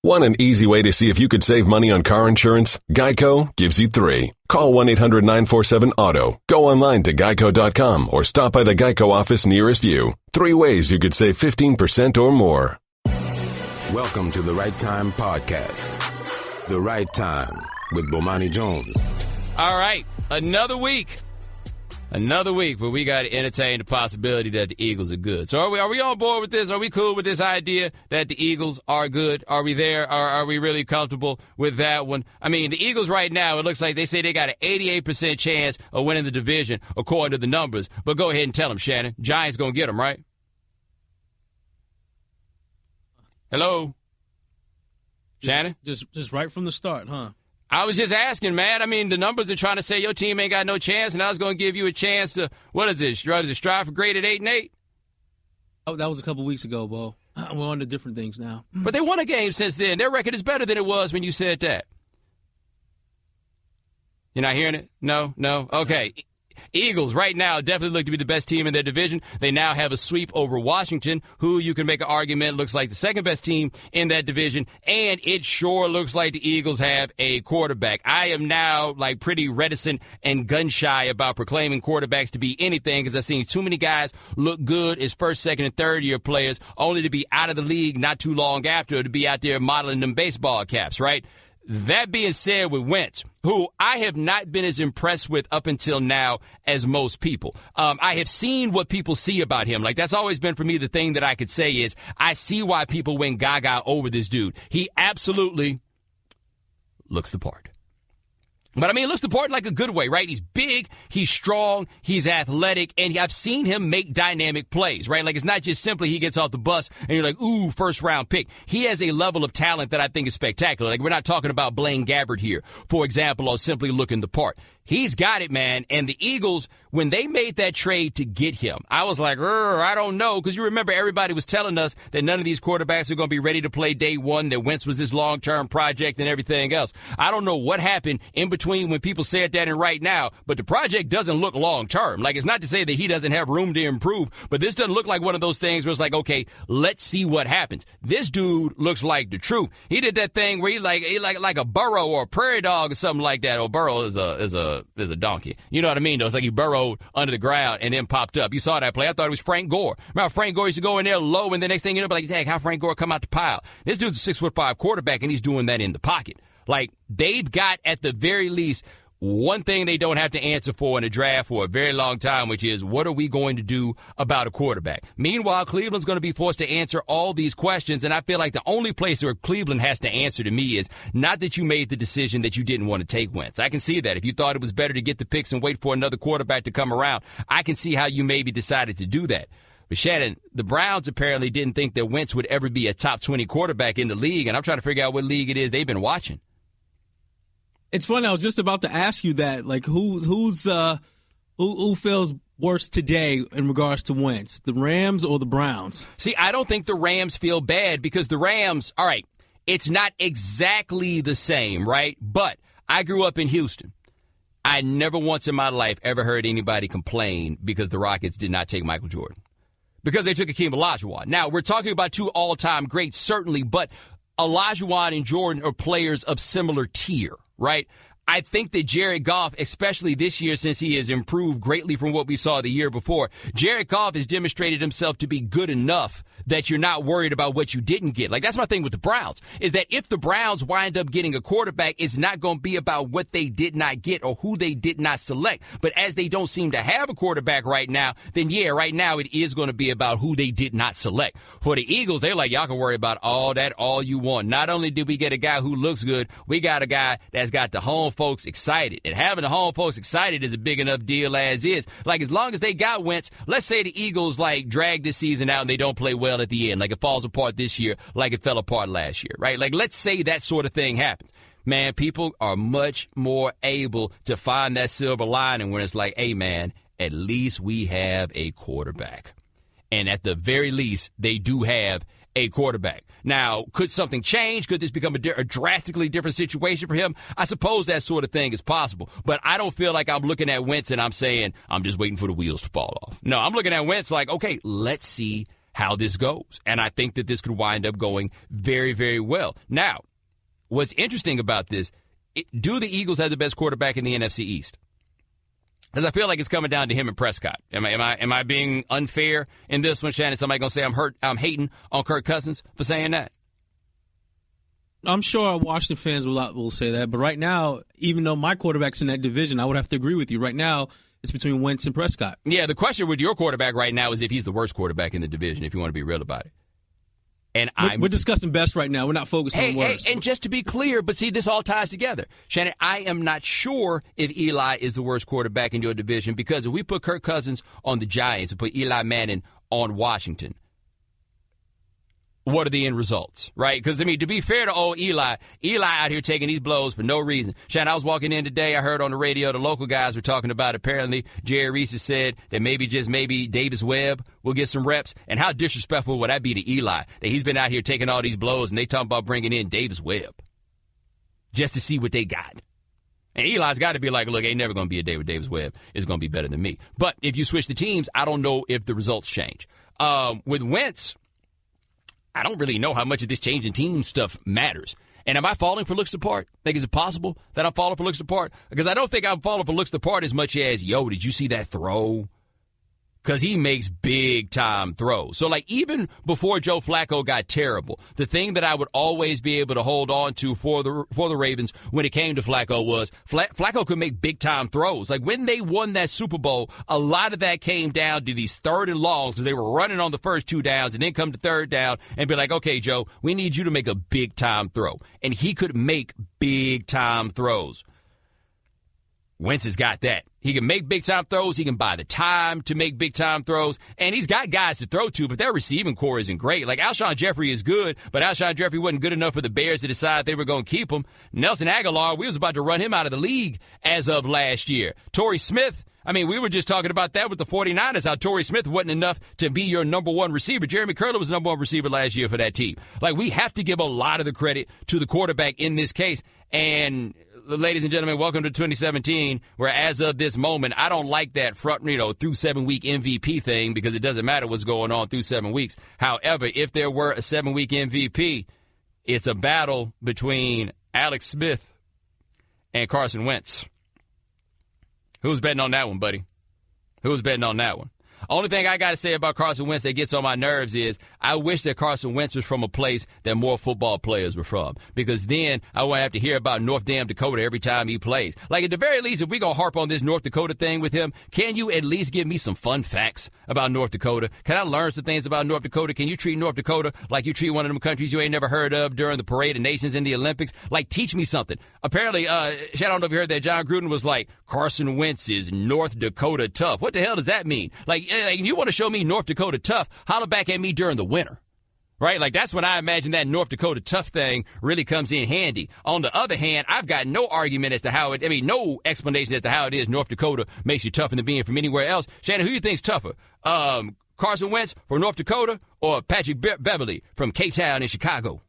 Want an easy way to see if you could save money on car insurance? Geico gives you 3. Call 1-800-947-AUTO. Go online to geico.com or stop by the Geico office nearest you. 3 ways you could save 15% or more. Welcome to the Right Time Podcast. The Right Time with Bomani Jones. All right, another week where we got to entertain the possibility that the Eagles are good. So are we on board with this? Are we cool with this idea that the Eagles are good? Are we there? Are we really comfortable with that one? I mean, the Eagles right now, it looks like they say they got an 88% chance of winning the division according to the numbers. But go ahead and tell them, Shannon. Giants going to get them, right? Hello? Shannon? Just right from the start, huh? I was just asking, man. I mean, the numbers are trying to say your team ain't got no chance, and I was going to give you a chance to, what is it, strive for great at 8-8? Oh, that was a couple weeks ago, Bo. We're on to different things now. But they won a game since then. Their record is better than it was when you said that. You're not hearing it? No? Okay. Eagles right now definitely look to be the best team in their division. They now have a sweep over Washington, who you can make an argument looks like the second best team in that division. And it sure looks like the Eagles have a quarterback. I am now like pretty reticent and gun shy about proclaiming quarterbacks to be anything because I've seen too many guys look good as first, second, and third year players only to be out of the league not too long after, to be out there modeling them baseball caps, right? That being said, with Wentz, who I have not been as impressed with up until now as most people. I have seen what people see about him. Like, that's always been for me the thing that I could say is I see why people went gaga over this dude. He absolutely looks the part. But, I mean, it looks the part in like a good way, right? He's big, he's strong, he's athletic, and I've seen him make dynamic plays, right? Like, it's not just simply he gets off the bus and you're like, ooh, first-round pick. He has a level of talent that I think is spectacular. Like, we're not talking about Blaine Gabbert here, for example, or simply looking the part. He's got it, man. And the Eagles, when they made that trade to get him, I was like, I don't know. Because you remember everybody was telling us that none of these quarterbacks are going to be ready to play day one, that Wentz was this long-term project and everything else. I don't know what happened in between when people said that and right now, but the project doesn't look long-term. Like, it's not to say that he doesn't have room to improve, but this doesn't look like one of those things where it's like, okay, let's see what happens. This dude looks like the truth. He did that thing where he like a burrow or a prairie dog or something like that. Or burrow is a donkey. You know what I mean, though? It's like he burrowed under the ground and then popped up. You saw that play. I thought it was Frank Gore. Remember, Frank Gore used to go in there low, and the next thing you know, like, dang, how Frank Gore come out the pile? This dude's a 6'5" quarterback, and he's doing that in the pocket. Like, they've got, at the very least, one thing they don't have to answer for in a draft for a very long time, which is, what are we going to do about a quarterback? Meanwhile, Cleveland's going to be forced to answer all these questions, and I feel like the only place where Cleveland has to answer to me is not that you made the decision that you didn't want to take Wentz. I can see that. If you thought it was better to get the picks and wait for another quarterback to come around, I can see how you maybe decided to do that. But Shannon, the Browns apparently didn't think that Wentz would ever be a top 20 quarterback in the league, and I'm trying to figure out what league it is they've been watching. It's funny. I was just about to ask you that. Like, who feels worse today in regards to Wentz, the Rams or the Browns? See, I don't think the Rams feel bad because the Rams, all right, it's not exactly the same, right? But I grew up in Houston. I never once in my life ever heard anybody complain because the Rockets did not take Michael Jordan, because they took Hakeem Olajuwon. Now, we're talking about two all-time greats, certainly, but Olajuwon and Jordan are players of similar tier, right? I think that Jared Goff, especially this year since he has improved greatly from what we saw the year before, Jared Goff has demonstrated himself to be good enough that you're not worried about what you didn't get. Like, that's my thing with the Browns, is that if the Browns wind up getting a quarterback, it's not going to be about what they did not get or who they did not select. But as they don't seem to have a quarterback right now, then yeah, right now it is going to be about who they did not select. For the Eagles, they're like, y'all can worry about all that all you want. Not only did we get a guy who looks good, we got a guy that's got the home folks excited. And having the home folks excited is a big enough deal as is. Like, as long as they got Wentz, let's say the Eagles, like, drag this season out and they don't play well at the end. Like, it falls apart this year like it fell apart last year, right? Like, let's say that sort of thing happens. Man, people are much more able to find that silver lining when it's like, hey, man, at least we have a quarterback. And at the very least, they do have a quarterback. Now, could something change? Could this become a drastically different situation for him? I suppose that sort of thing is possible. But I don't feel like I'm looking at Wentz and I'm saying, I'm just waiting for the wheels to fall off. No, I'm looking at Wentz like, okay, let's see how this goes. And I think that this could wind up going very, very well. Now, what's interesting about this, do the Eagles have the best quarterback in the NFC East? Because I feel like it's coming down to him and Prescott. Am I being unfair in this one, Shannon? Somebody going to say I'm hating on Kirk Cousins for saying that? I'm sure Washington fans will say that. But right now, even though my quarterback's in that division, I would have to agree with you. Right now, it's between Wentz and Prescott. Yeah, the question with your quarterback right now is if he's the worst quarterback in the division, if you want to be real about it. And we're discussing best right now. We're not focused on worst. And just to be clear, but see, this all ties together. Shannon, I am not sure if Eli is the worst quarterback in your division, because if we put Kirk Cousins on the Giants and put Eli Manning on Washington, what are the end results, right? Because, I mean, to be fair to old Eli out here taking these blows for no reason. Shannon, I was walking in today. I heard on the radio the local guys were talking about, apparently, Jerry Reese has said that maybe Davis Webb will get some reps. And how disrespectful would that be to Eli, that he's been out here taking all these blows and they talking about bringing in Davis Webb just to see what they got. And Eli's got to be like, look, ain't never going to be a day where Davis Webb is going to be better than me. But if you switch the teams, I don't know if the results change. With Wentz, I don't really know how much of this changing team stuff matters. And am I falling for looks the part? Like, is it possible that I'm falling for looks the part? Because I don't think I'm falling for looks the part as much as, yo, did you see that throw? Because he makes big-time throws. So, like, even before Joe Flacco got terrible, the thing that I would always be able to hold on to for the Ravens when it came to Flacco was Flacco could make big-time throws. Like, when they won that Super Bowl, a lot of that came down to these third and longs because they were running on the first two downs and then come to third down and be like, okay, Joe, we need you to make a big-time throw. And he could make big-time throws. Wentz has got that. He can make big-time throws. He can buy the time to make big-time throws. And he's got guys to throw to, but their receiving core isn't great. Like, Alshon Jeffrey is good, but Alshon Jeffrey wasn't good enough for the Bears to decide they were going to keep him. Nelson Aguilar, we was about to run him out of the league as of last year. Torrey Smith, I mean, we were just talking about that with the 49ers, how Torrey Smith wasn't enough to be your number one receiver. Jeremy Curley was the number one receiver last year for that team. Like, we have to give a lot of the credit to the quarterback in this case. And ladies and gentlemen, welcome to 2017, where as of this moment, I don't like that front, through 7-week MVP thing, because it doesn't matter what's going on through 7 weeks. However, if there were a 7-week MVP, it's a battle between Alex Smith and Carson Wentz. Who's betting on that one, buddy? Who's betting on that one? Only thing I got to say about Carson Wentz that gets on my nerves is I wish that Carson Wentz was from a place that more football players were from, because then I won't have to hear about North Dakota every time he plays. Like, at the very least, if we're going to harp on this North Dakota thing with him, can you at least give me some fun facts about North Dakota? Can I learn some things about North Dakota? Can you treat North Dakota like you treat one of them countries you ain't never heard of during the Parade of Nations in the Olympics? Like, teach me something. Apparently, I don't know if you heard that, John Gruden was like, Carson Wentz is North Dakota tough. What the hell does that mean? Like, if you want to show me North Dakota tough, holler back at me during the winter, right? Like, that's when I imagine that North Dakota tough thing really comes in handy. On the other hand, I've got no argument as to how no explanation as to how it is North Dakota makes you tougher than being from anywhere else. Shannon, who do you think's tougher? Carson Wentz from North Dakota or Patrick Beverly from K-Town in Chicago?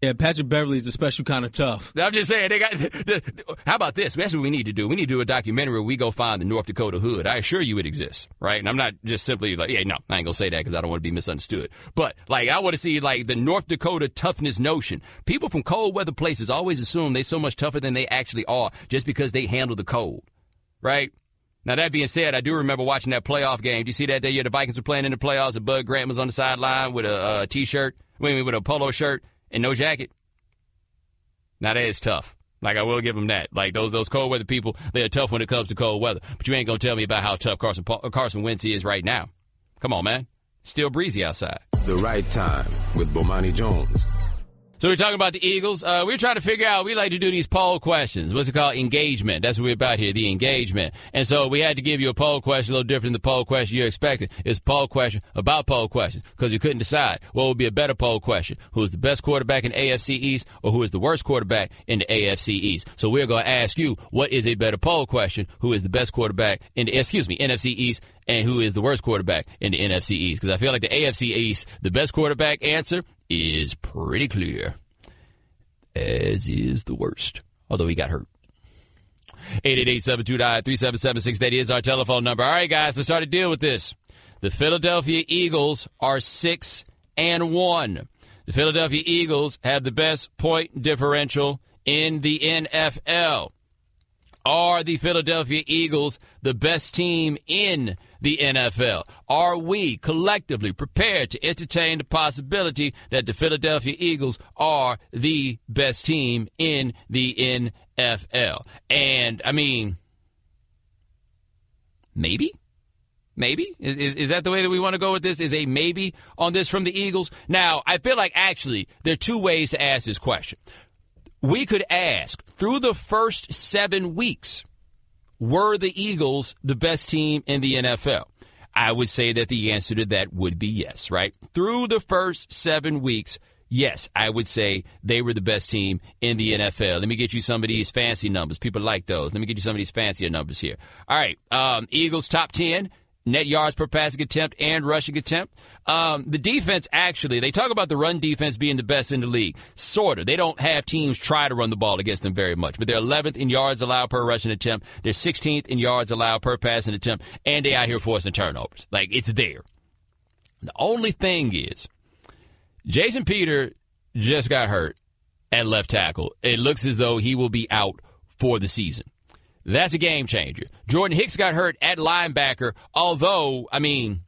Yeah, Patrick Beverly's a special kind of tough. I'm just saying, how about this? That's what we need to do. We need to do a documentary where we go find the North Dakota hood. I assure you it exists, right? And I'm not just simply like, I ain't going to say that because I don't want to be misunderstood. But, I want to see, the North Dakota toughness notion. People from cold weather places always assume they're so much tougher than they actually are just because they handle the cold, right? Now, that being said, I do remember watching that playoff game. Do you see that day the Vikings were playing in the playoffs and Bud Grant was on the sideline with a T-shirt, with a polo shirt and no jacket? Now, that is tough. I will give them that. Those cold weather people, they're tough when it comes to cold weather. But you ain't going to tell me about how tough Carson Wentz is right now. Come on, man. Still breezy outside. The Right Time with Bomani Jones. So we're talking about the Eagles. We're trying to figure out, we like to do these poll questions. What's it called? Engagement. That's what we're about here, the engagement. And so we had to give you a poll question, a little different than the poll question you're expecting. It's a poll question about poll questions because you couldn't decide what would be a better poll question. Who is the best quarterback in the AFC East or who is the worst quarterback in the AFC East? So we're going to ask you, what is a better poll question? Who is the best quarterback in the, NFC East? And who is the worst quarterback in the NFC East? Because I feel like the AFC East, the best quarterback answer is pretty clear, as is the worst, although he got hurt. 888-729-3776, that is our telephone number. All right, guys, let's start to deal with this. The Philadelphia Eagles are 6-1. The Philadelphia Eagles have the best point differential in the NFL. Are the Philadelphia Eagles the best team in the NFL? Are we collectively prepared to entertain the possibility that the Philadelphia Eagles are the best team in the NFL? And, I mean, maybe? Maybe? Is that the way that we want to go with this? Is a maybe on this from the Eagles? Now, I feel like actually there are two ways to ask this question. We could ask, through the first 7 weeks, were the Eagles the best team in the NFL? I would say that the answer to that would be yes, right? Through the first 7 weeks, yes, I would say they were the best team in the NFL. Let me get you some of these fancy numbers. People like those. Let me get you some of these fancier numbers here. All right, Eagles top 10. Net yards per passing attempt and rushing attempt. The defense, actually, they talk about the run defense being the best in the league. Sort of. They don't have teams try to run the ball against them very much. But they're 11th in yards allowed per rushing attempt. They're 16th in yards allowed per passing attempt. And they're out here forcing turnovers. Like, it's there. The only thing is, Jason Peter just got hurt at left tackle. It looks as though he will be out for the season. That's a game changer. Jordan Hicks got hurt at linebacker, although, I mean,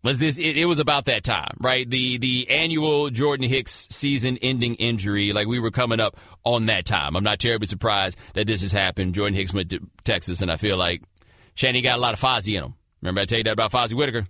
it was about that time, right? The annual Jordan Hicks season-ending injury, like we were coming up on that time. I'm not terribly surprised that this has happened. Jordan Hicks went to Texas, and I feel like Shanny got a lot of Fozzie in him. Remember I tell you that about Fozzie Whitaker?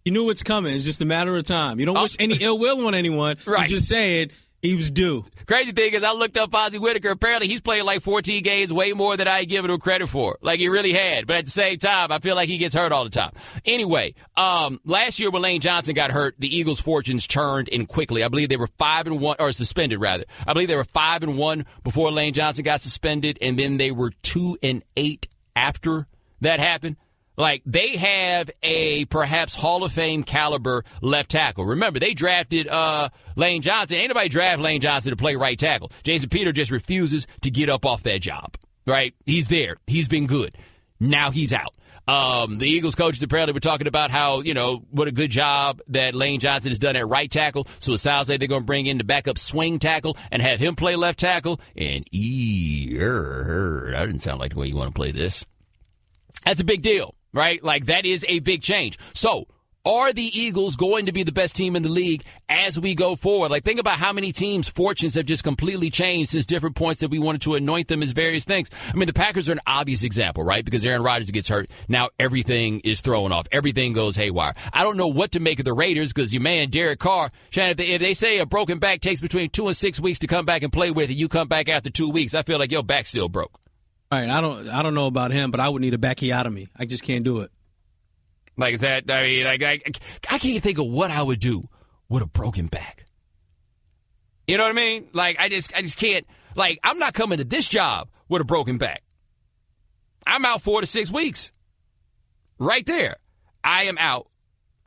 You knew it's coming. It's just a matter of time. You don't wish any ill will on anyone. Right. You're just saying he was due. Crazy thing is I looked up Fozzie Whitaker. Apparently he's played like 14 games, way more than I give him credit for. Like he really had. But at the same time, I feel like he gets hurt all the time. Anyway, last year when Lane Johnson got hurt, the Eagles' fortunes turned in quickly. I believe they were 5-1, or suspended rather. I believe they were 5-1 before Lane Johnson got suspended, and then they were 2-8 after that happened. Like, they have a perhaps Hall of Fame caliber left tackle. Remember, they drafted Lane Johnson. Ain't nobody draft Lane Johnson to play right tackle. Jason Peter just refuses to get up off that job, right? He's there. He's been good. Now he's out. The Eagles coaches apparently were talking about how, you know, what a good job that Lane Johnson has done at right tackle. So it sounds like they're going to bring in the backup swing tackle and have him play left tackle. And that didn't sound like the way you want to play this. That's a big deal. Right? Like, that is a big change. So, are the Eagles going to be the best team in the league as we go forward? Like, think about how many teams' fortunes have just completely changed since different points that we wanted to anoint them as various things. I mean, the Packers are an obvious example, right? Because Aaron Rodgers gets hurt. Now everything is thrown off. Everything goes haywire. I don't know what to make of the Raiders because your man, Derek Carr, Shannon, if they say a broken back takes between 2 and 6 weeks to come back and play with, and you come back after 2 weeks, I feel like your back's still broke. All right, I don't know about him, but I would need a bacchiotomy. I just can't do it. Like, is that, I mean, like, I can't think of what I would do with a broken back. You know what I mean? Like, I just can't, like, I'm not coming to this job with a broken back. I'm out 4 to 6 weeks. Right there. I am out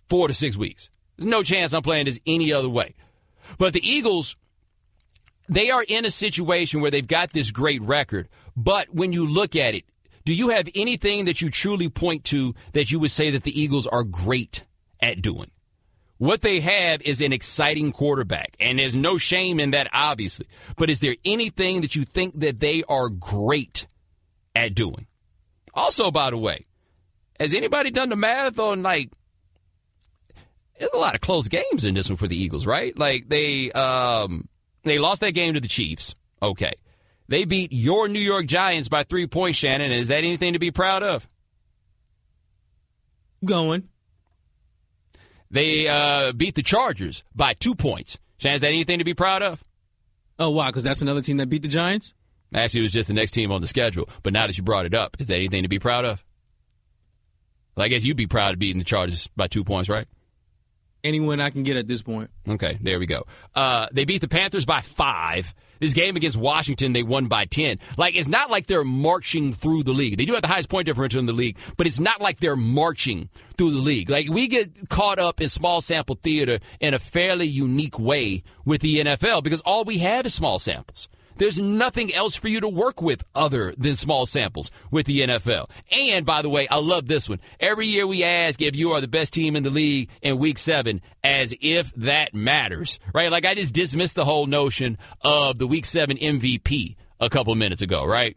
4 to 6 weeks. There's no chance I'm playing this any other way. But the Eagles, they are in a situation where they've got this great record, but when you look at it, do you have anything that you truly point to that you would say that the Eagles are great at doing? What they have is an exciting quarterback, and there's no shame in that, obviously. But is there anything that you think that they are great at doing? Also, by the way, has anybody done the math on, like, there's a lot of close games in this one for the Eagles, right? Like, they lost that game to the Chiefs. Okay. They beat your New York Giants by 3 points, Shannon. Is that anything to be proud of? Going. They beat the Chargers by 2 points. Shannon, is that anything to be proud of? Oh, wow, because that's another team that beat the Giants? Actually, it was just the next team on the schedule. But now that you brought it up, is that anything to be proud of? Well, I guess you'd be proud of beating the Chargers by 2 points, right? Anyone I can get at this point. Okay, there we go. They beat the Panthers by 5. This game against Washington, they won by 10. Like, it's not like they're marching through the league. They do have the highest point differential in the league, but it's not like they're marching through the league. Like, we get caught up in small sample theater in a fairly unique way with the NFL because all we have is small samples. There's nothing else for you to work with other than small samples with the NFL. And, by the way, I love this one. Every year we ask if you are the best team in the league in Week 7, as if that matters, right? Like, I just dismissed the whole notion of the Week 7 MVP a couple minutes ago, right?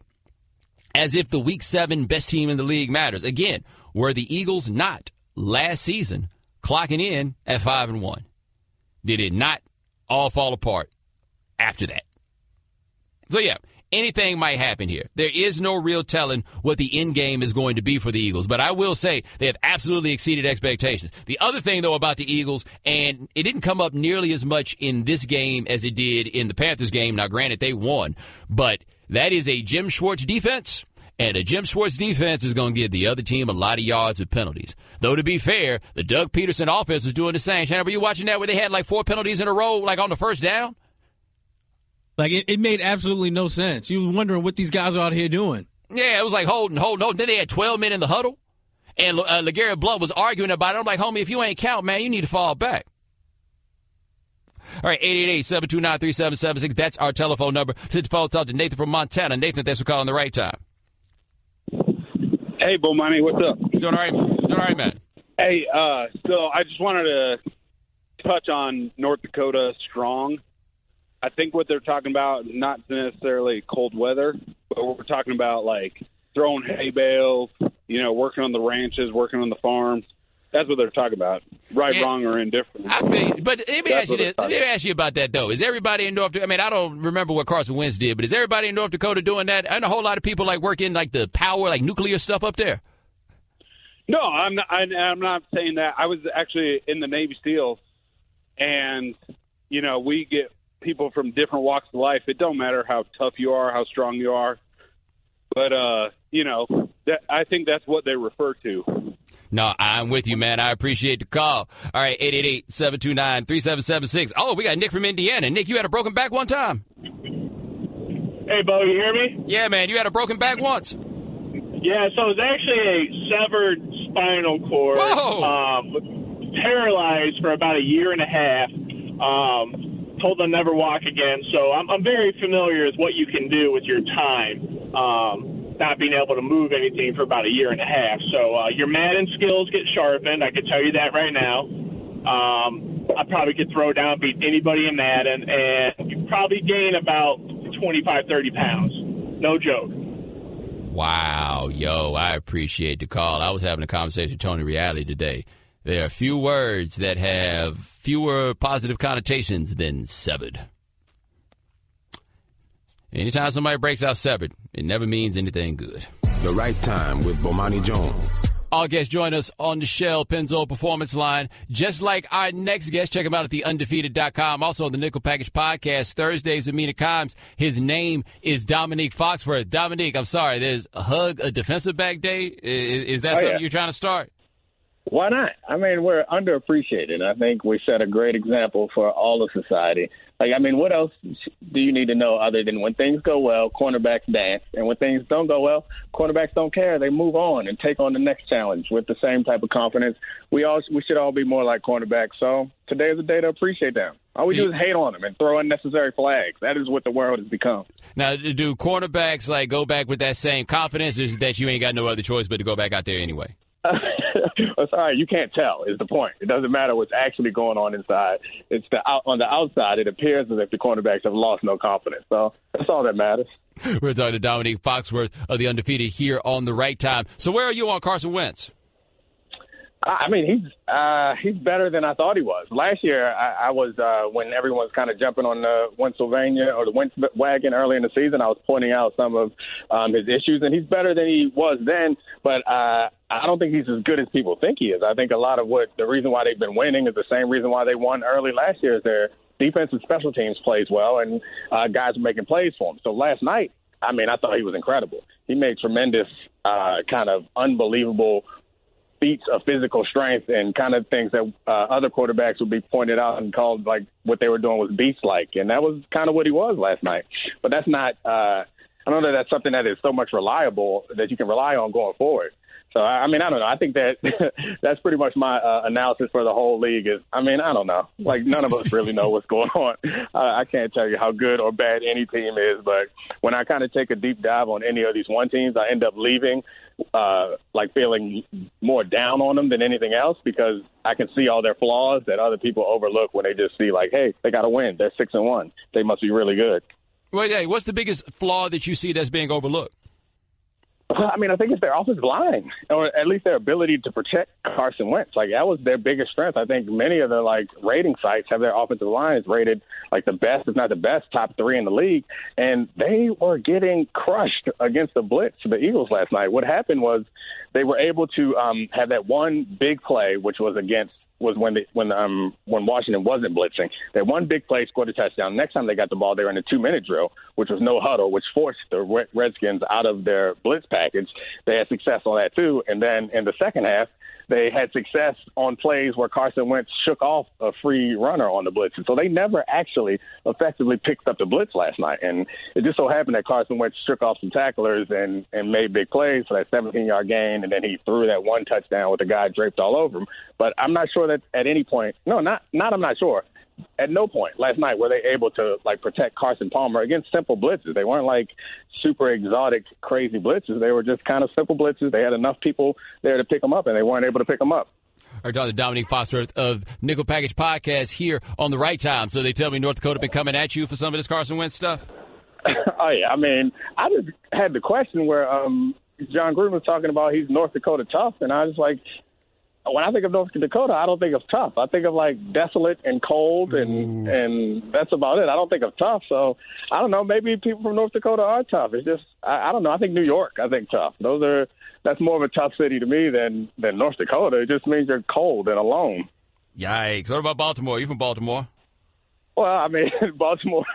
As if the Week 7 best team in the league matters. Again, were the Eagles not last season clocking in at 5-1? Did it not all fall apart after that? So, yeah, anything might happen here. There is no real telling what the end game is going to be for the Eagles. But I will say they have absolutely exceeded expectations. The other thing, though, about the Eagles, and it didn't come up nearly as much in this game as it did in the Panthers game. Now, granted, they won. But that is a Jim Schwartz defense. And a Jim Schwartz defense is going to give the other team a lot of yards with penalties. Though, to be fair, the Doug Peterson offense is doing the same. Shannon, were you watching that where they had like 4 penalties in a row, like on the first down? Like, it made absolutely no sense. You were wondering what these guys are out here doing. Yeah, it was like holding. Then they had 12 men in the huddle. And LeGarrette Blount was arguing about it. I'm like, homie, if you ain't count, man, you need to fall back. All right, 888-729-3776. That's our telephone number. Hit the phone, talk to Nathan from Montana. Nathan, thanks for calling the right time. Hey, Bomani, what's up? Doing all right, man. Hey, so I just wanted to touch on North Dakota strong. I think what they're talking about, not necessarily cold weather, but we're talking about, like, throwing hay bales, working on the ranches, working on the farms. That's what they're talking about. Right, wrong, or indifferent. I think, but let me ask you about that, though. Is everybody in North Dakota, I mean, I don't remember what Carson Wentz did, but is everybody in North Dakota doing that? I know a whole lot of people, like, working, like, the power, like, nuclear stuff up there. No, I'm not saying that. I was actually in the Navy SEALs, and, we get people from different walks of life. It don't matter how tough you are, how strong you are. But, I think that's what they refer to. No, I'm with you, man. I appreciate the call. All right, 888-729-3776. Oh, we got Nick from Indiana. Nick, you had a broken back one time. Hey, Bo, you hear me? Yeah, man, you had a broken back once. Yeah, so it was actually a severed spinal cord. Whoa! Paralyzed for about a year and a half. Told them never walk again. So I'm very familiar with what you can do with your time. Not being able to move anything for about a year and a half. So your Madden skills get sharpened. I can tell you that right now. I probably could throw down, beat anybody in Madden, and you probably gain about 25, 30 pounds. No joke. Wow, yo, I appreciate the call. I was having a conversation with Tony Reali today. There are few words that have fewer positive connotations than severed. Anytime somebody breaks out severed, it never means anything good. The Right Time with Bomani Jones. All guests join us on the Shell Pennzoil Performance Line. Just like our next guest, check him out at theundefeated.com. Also on the Nickel Package Podcast, Thursdays with Mina Kimes. His name is Dominique Foxworth. Dominique, I'm sorry, there's a defensive back day. Is that something you're trying to start? Why not? I mean, we're underappreciated. I think we set a great example for all of society. Like, I mean, what else do you need to know other than when things go well, cornerbacks dance, and when things don't go well, cornerbacks don't care. They move on and take on the next challenge with the same type of confidence. We should all be more like cornerbacks. So today is a day to appreciate them. All we do is hate on them and throw unnecessary flags. That is what the world has become. Now, do cornerbacks, like, go back with that same confidence, or is it that you ain't got no other choice but to go back out there anyway? Sorry, you can't tell is the point. It doesn't matter what's actually going on inside. It's on the outside, it appears as if the cornerbacks have lost no confidence. So that's all that matters. We're talking to Dominique Foxworth of the Undefeated here on The Right Time. So where are you on Carson Wentz? I mean, he's better than I thought he was. Last year, I was when everyone was kind of jumping on the Wentzylvania or the Wentz wagon early in the season, I was pointing out some of his issues, and he's better than he was then. But I don't think he's as good as people think he is. I think a lot of the reason why they've been winning is the same reason why they won early last year. Is their defense and special teams plays well, and guys are making plays for him. So last night, I mean, I thought he was incredible. He made tremendous, kind of unbelievable feats of physical strength and kind of things that other quarterbacks would be pointed out and called like what they were doing was beast-like. And that was kind of what he was last night. But that's not I don't know that that's something that is so much reliable that you can rely on going forward. So, I mean, I don't know. I think that that's pretty much my analysis for the whole league is, I mean, I don't know. Like, none of us really know what's going on. I can't tell you how good or bad any team is, but when I kind of take a deep dive on any of these one teams, I end up leaving, like, feeling more down on them than anything else because I can see all their flaws that other people overlook when they just see, like, hey, they got to win. They're 6-1. They must be really good. Well, hey, what's the biggest flaw that you see that's being overlooked? I mean, I think it's their offensive line, or at least their ability to protect Carson Wentz. Like, that was their biggest strength. I think many of the, like, rating sites have their offensive lines rated, like, the best, if not the best, top 3 in the league. And they were getting crushed against the blitz, the Eagles, last night. What happened was they were able to have that one big play, which was when Washington wasn't blitzing. That one big play, scored a touchdown. Next time they got the ball, they were in a 2-minute drill, which was no huddle, which forced the Redskins out of their blitz package. They had success on that too. And then in the second half, they had success on plays where Carson Wentz shook off a free runner on the blitz. And so they never actually effectively picked up the blitz last night. And it just so happened that Carson Wentz shook off some tacklers and made big plays for that 17-yard gain, and then he threw that one touchdown with the guy draped all over him. But I'm not sure that at any point – I'm not sure. At no point last night were they able to, like, protect Carson Palmer against simple blitzes. They weren't, like, super exotic, crazy blitzes. They were just kind of simple blitzes. They had enough people there to pick them up, and they weren't able to pick them up. Our Dr. Dominique Foxworth of Nickel Package Podcast here on The Right Time. So they tell me North Dakota been coming at you for some of this Carson Wentz stuff? Oh, yeah. I mean, I just had the question where John Gruden was talking about he's North Dakota tough, and I was like, when I think of North Dakota, I don't think of tough. I think of, like, desolate and cold, and that's about it. I don't think of tough. So, I don't know. Maybe people from North Dakota are tough. It's just, I don't know. I think New York, I think tough. That's more of a tough city to me than North Dakota. It just means you're cold and alone. Yikes. What about Baltimore? You from Baltimore? Well, I mean, Baltimore,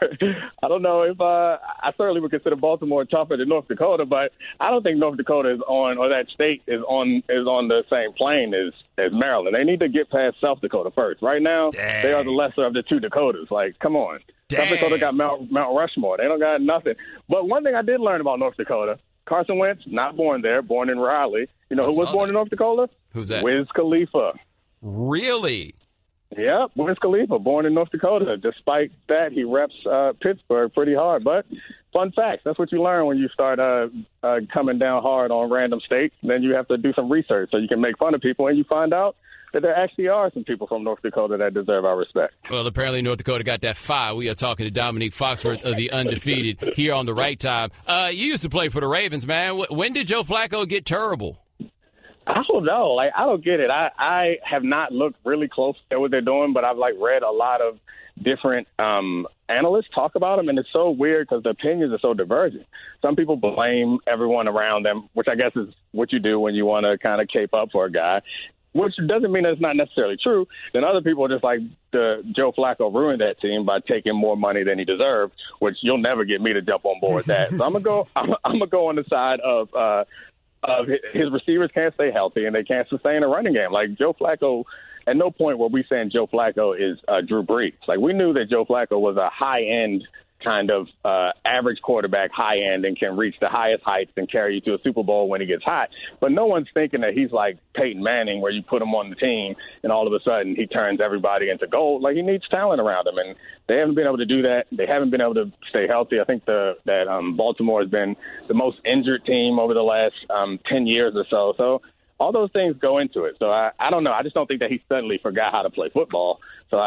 I don't know if I certainly would consider Baltimore tougher than North Dakota, but I don't think North Dakota is on, or that state is on the same plane as Maryland. They need to get past South Dakota first. Right now, They are the lesser of the two Dakotas. Like, come on. South Dakota got Mount Rushmore. They don't got nothing. But one thing I did learn about North Dakota, Carson Wentz, not born there, born in Raleigh. You know who was born in North Dakota? Who's that? Wiz Khalifa. Really? Yeah, Wiz Khalifa, born in North Dakota. Despite that, he reps Pittsburgh pretty hard. But fun facts, that's what you learn when you start coming down hard on random states. Then you have to do some research so you can make fun of people, and you find out that there actually are some people from North Dakota that deserve our respect. Well, apparently North Dakota got that fire. We are talking to Dominique Foxworth of the Undefeated here on The Right Time. You used to play for the Ravens, man. When did Joe Flacco get terrible? I don't know. Like, I don't get it. I have not looked really close at what they're doing, but I've, like, read a lot of different analysts talk about them, and it's so weird because the opinions are so divergent. Some people blame everyone around them, which I guess is what you do when you want to kind of cape up for a guy, which doesn't mean that it's not necessarily true. Then other people are just like, Joe Flacco ruined that team by taking more money than he deserved, which you'll never get me to jump on board with that. So I'm gonna go on the side of his receivers can't stay healthy and they can't sustain a running game. Like, Joe Flacco, at no point were we saying Joe Flacco is Drew Brees. Like, we knew that Joe Flacco was a high-end kind of average quarterback, high-end, and can reach the highest heights and carry you to a Super Bowl when he gets hot. But no one's thinking that he's like Peyton Manning, where you put him on the team and all of a sudden he turns everybody into gold. Like, he needs talent around him, and they haven't been able to do that. They haven't been able to stay healthy. I think that Baltimore has been the most injured team over the last 10 years or so. So all those things go into it. So I don't know. I just don't think that he suddenly forgot how to play football. So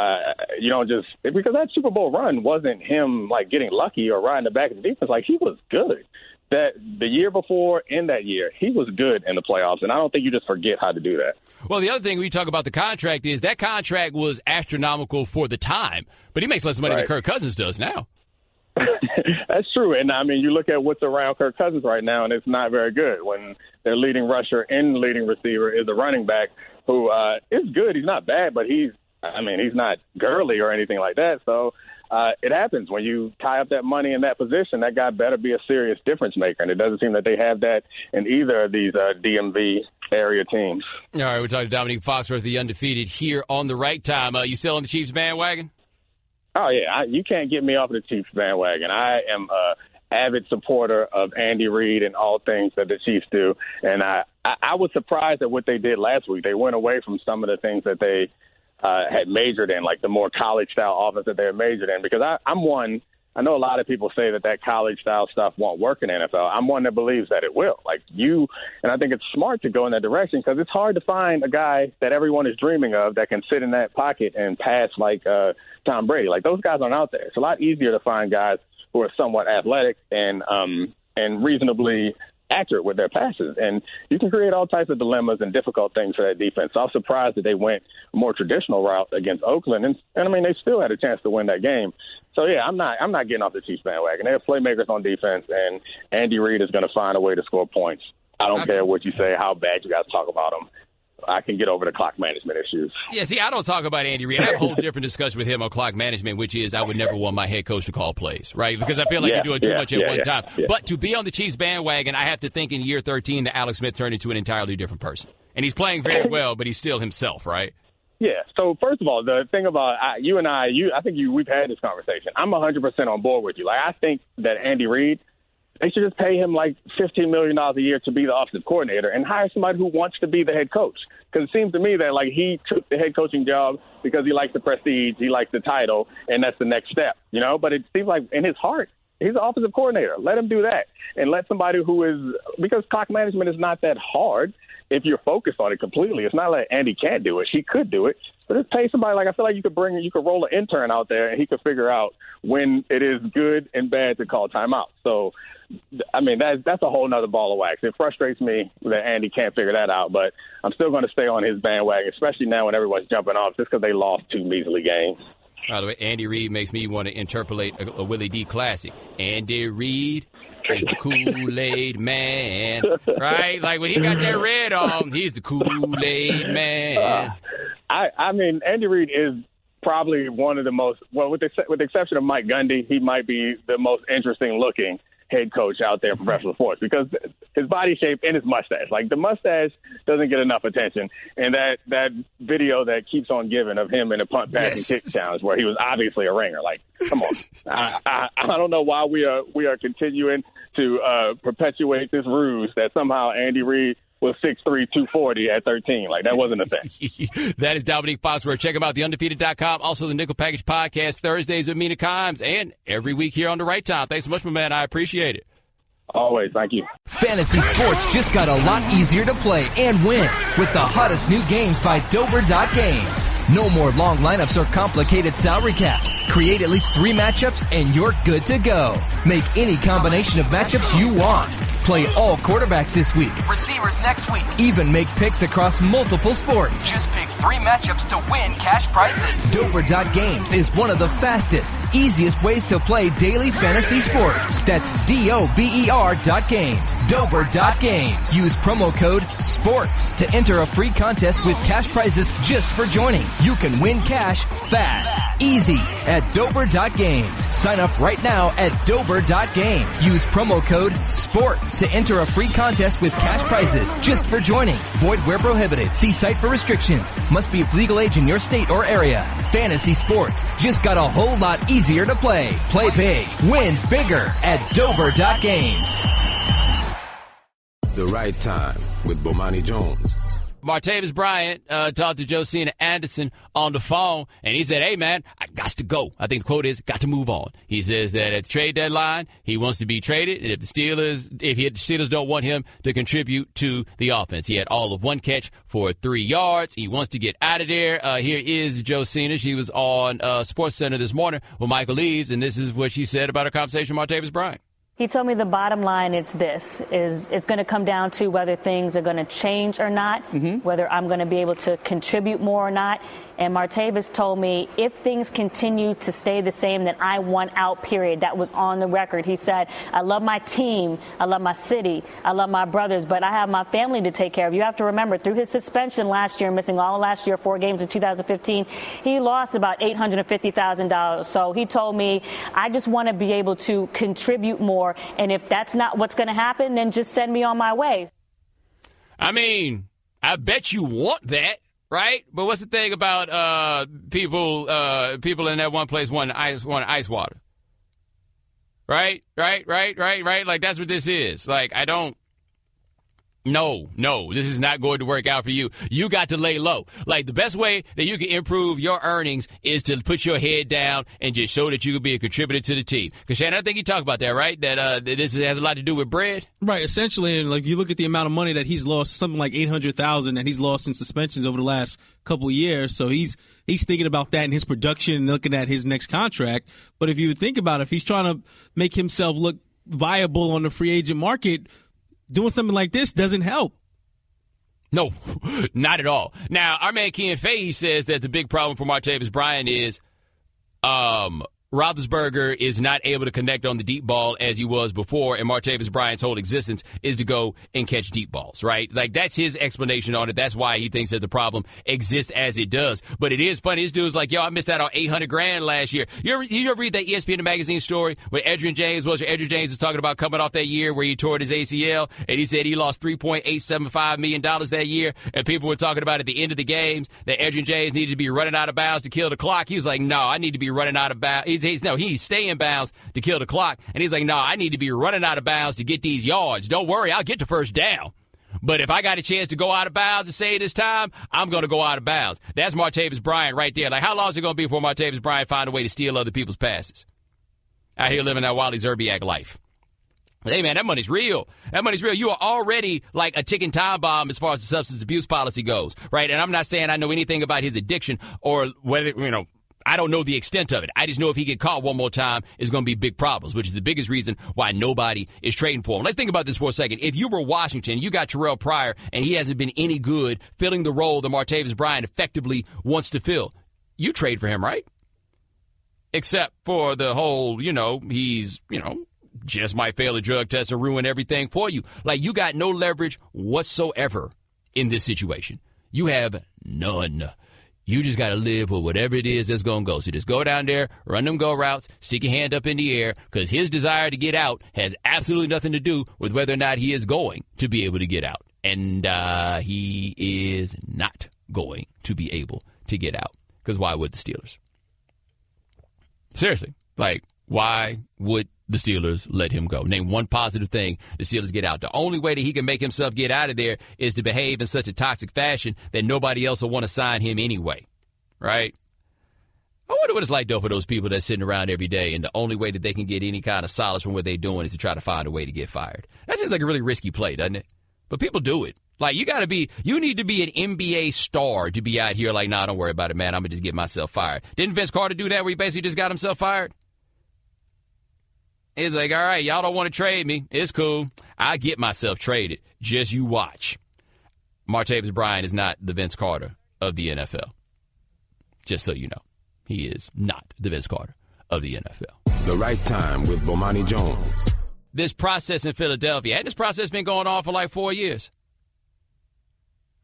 you don't just – because that Super Bowl run wasn't him, like, getting lucky or riding the back of the defense. Like, he was good. That the year before and that year, he was good in the playoffs, and I don't think you just forget how to do that. Well, the other thing we talk about the contract is that contract was astronomical for the time, but he makes less money than Kirk Cousins does now. That's true. And, I mean, you look at what's around Kirk Cousins right now, and it's not very good when their leading rusher and leading receiver is a running back who is good. He's not bad, but he's not girly or anything like that. So it happens when you tie up that money in that position. That guy better be a serious difference maker, and it doesn't seem that they have that in either of these DMV area teams. All right, we're talking to Dominique Foxworth, the Undefeated, here on The Right Time. You still on the Chiefs bandwagon? Oh, yeah. You can't get me off of the Chiefs bandwagon. I am avid supporter of Andy Reid and all things that the Chiefs do. And I was surprised at what they did last week. They went away from some of the things that they had majored in, like the more college-style offense that they had majored in. Because I'm one, I know a lot of people say that college-style stuff won't work in the NFL. I'm one that believes that it will. And I think it's smart to go in that direction because it's hard to find a guy that everyone is dreaming of that can sit in that pocket and pass like Tom Brady. Like, those guys aren't out there. It's a lot easier to find guys who are somewhat athletic and reasonably accurate with their passes. And you can create all types of dilemmas and difficult things for that defense. So I was surprised that they went a more traditional route against Oakland. And I mean, they still had a chance to win that game. So, yeah, I'm not getting off the Chiefs bandwagon. They have playmakers on defense, and Andy Reid is going to find a way to score points. I don't care what you say, how bad you guys talk about him. I can get over the clock management issues. Yeah, see, I don't talk about Andy Reid. I have a whole different discussion with him on clock management, which is I would never want my head coach to call plays, right? Because I feel like you're doing too much at one time. Yeah. But to be on the Chiefs bandwagon, I have to think in year 13 that Alex Smith turned into an entirely different person. And he's playing very well, but he's still himself, right? Yeah. So, first of all, the thing about you and I think we've had this conversation. I'm 100% on board with you. Like, I think that Andy Reid, they should just pay him like $15 million a year to be the offensive coordinator and hire somebody who wants to be the head coach. Because it seems to me that, like, he took the head coaching job because he likes the prestige, he likes the title, and that's the next step, you know? But it seems like in his heart, he's an offensive coordinator. Let him do that. And let somebody who is – because clock management is not that hard if you're focused on it completely. It's not like Andy can't do it. She could do it. But just pay somebody. Like, I feel like you could roll an intern out there, and he could figure out when it is good and bad to call timeout. So, I mean, that's a whole nother ball of wax. It frustrates me that Andy can't figure that out, but I'm still going to stay on his bandwagon, especially now when everyone's jumping off just because they lost 2 measly games. By the way, Andy Reid makes me want to interpolate a Willie D classic. Andy Reid is the Kool-Aid man, right? Like, when he got that red on, he's the Kool-Aid man. I mean, Andy Reid is probably one of the most, well, with the exception of Mike Gundy, he might be the most interesting looking head coach out there in professional sports because his body shape and his mustache. Like, the mustache doesn't get enough attention. And that video that keeps on giving of him in a punt, passing, kick challenge where he was obviously a ringer. Like, come on. I don't know why we are continuing to perpetuate this ruse that somehow Andy Reid was 6'3", 240 at 13. Like, that wasn't a thing. That is Dominique Foxworth. Check him out, theundefeated.com. Also, the Nickel Package Podcast, Thursdays with Mina Kimes, and every week here on The Right Time. Thanks so much, my man. I appreciate it. Always. Thank you. Fantasy sports just got a lot easier to play and win with the hottest new games by Dober.Games. No more long lineups or complicated salary caps. Create at least 3 matchups and you're good to go. Make any combination of matchups you want. Play all quarterbacks this week, receivers next week. Even make picks across multiple sports. Just pick 3 matchups to win cash prizes. Dober.Games is one of the fastest, easiest ways to play daily fantasy sports. That's DOBER.Games. Dober.Games. Use promo code SPORTS to enter a free contest with cash prizes just for joining. You can win cash fast, easy at Dober.Games. Sign up right now at Dober.Games. Use promo code SPORTS to enter a free contest with cash prizes just for joining. Void where prohibited. See site for restrictions. Must be of legal age in your state or area. Fantasy sports just got a whole lot easier to play. Play big. Win bigger at Dober.Games. The Right Time with Bomani Jones. Martavis Bryant talked to Josina Anderson on the phone, and he said, hey, man, I got to go. I think the quote is, got to move on. He says that at the trade deadline, he wants to be traded, and if the Steelers don't want him to contribute to the offense. He had all of 1 catch for 3 yards. He wants to get out of there. Here is Josina. She was on SportsCenter this morning with Michael Eaves, and this is what she said about her conversation with Martavis Bryant. He told me the bottom line is this, is it's going to come down to whether things are going to change or not, whether I'm going to be able to contribute more or not. And Martavis told me if things continue to stay the same, then I want out, period. That was on the record. He said, I love my team, I love my city, I love my brothers, but I have my family to take care of. You have to remember, through his suspension last year, missing all of last year, 4 games in 2015, he lost about $850,000. So he told me, I just want to be able to contribute more. And if that's not what's going to happen, then just send me on my way. I mean, I bet you want that. Right? But what's the thing about people in that one place wanting ice water? Right? Like, that's what this is. Like, No, this is not going to work out for you. You got to lay low. Like, the best way that you can improve your earnings is to put your head down and just show that you can be a contributor to the team. Because, Shannon, I think you talked about that, right? That this has a lot to do with bread? Right, essentially. And, like, you look at the amount of money that he's lost, something like $800,000 that he's lost in suspensions over the last couple of years. So he's thinking about that in his production and looking at his next contract. But if you think about it, if he's trying to make himself look viable on the free agent market, doing something like this doesn't help. No, not at all. Now, our man Ken Fahey says that the big problem for Martavis Bryant is Roethlisberger is not able to connect on the deep ball as he was before, and Martavis Bryant's whole existence is to go and catch deep balls, right? Like, that's his explanation on it. That's why he thinks that the problem exists as it does. But it is funny. This dude's like, yo, I missed out on $800,000 last year. You ever read that ESPN magazine story where Edgerrin James is talking about coming off that year where he tore his ACL, and he said he lost $3.875 million that year, and people were talking about at the end of the games that Edgerrin James needed to be running out of bounds to kill the clock. He was like, no, I need to be running out of bounds. He needs to stay in bounds to kill the clock. And he's like, no, I need to be running out of bounds to get these yards. Don't worry, I'll get the first down. But if I got a chance to go out of bounds to save this time, I'm going to go out of bounds. That's Martavis Bryant right there. Like, how long is it going to be before Martavis Bryant find a way to steal other people's passes? Out here living that Wally Zerbiak life. Hey, man, that money's real. That money's real. You are already like a ticking time bomb as far as the substance abuse policy goes, right? And I'm not saying I know anything about his addiction or whether, I don't know the extent of it. I just know if he get caught one more time, it's going to be big problems, which is the biggest reason why nobody is trading for him. Let's think about this for a second. If you were Washington, you got Terrell Pryor, and he hasn't been any good filling the role that Martavis Bryant effectively wants to fill, you trade for him, right? Except for the whole, he's, just might fail a drug test and ruin everything for you. Like, you got no leverage whatsoever in this situation. You have none. You just got to live with whatever it is that's going to go. So just go down there, run them go routes, stick your hand up in the air, because his desire to get out has absolutely nothing to do with whether or not he is going to be able to get out. And he is not going to be able to get out. Because why would the Steelers? Seriously. Like, why would the Steelers let him go? Name one positive thing the Steelers get out. The only way that he can make himself get out of there is to behave in such a toxic fashion that nobody else will want to sign him anyway, right? I wonder what it's like, though, for those people that's sitting around every day and the only way that they can get any kind of solace from what they're doing is to try to find a way to get fired. That seems like a really risky play, doesn't it? But people do it. Like, you need to be an NBA star to be out here like, nah, don't worry about it, man. I'm going to just get myself fired. Didn't Vince Carter do that where he basically just got himself fired? He's like, all right, y'all don't want to trade me. It's cool. I get myself traded. Just you watch. Martavis Bryant is not the Vince Carter of the NFL. Just so you know. He is not the Vince Carter of the NFL. The Right Time with Bomani Jones. This process in Philadelphia, had this process been going on for like 4 years?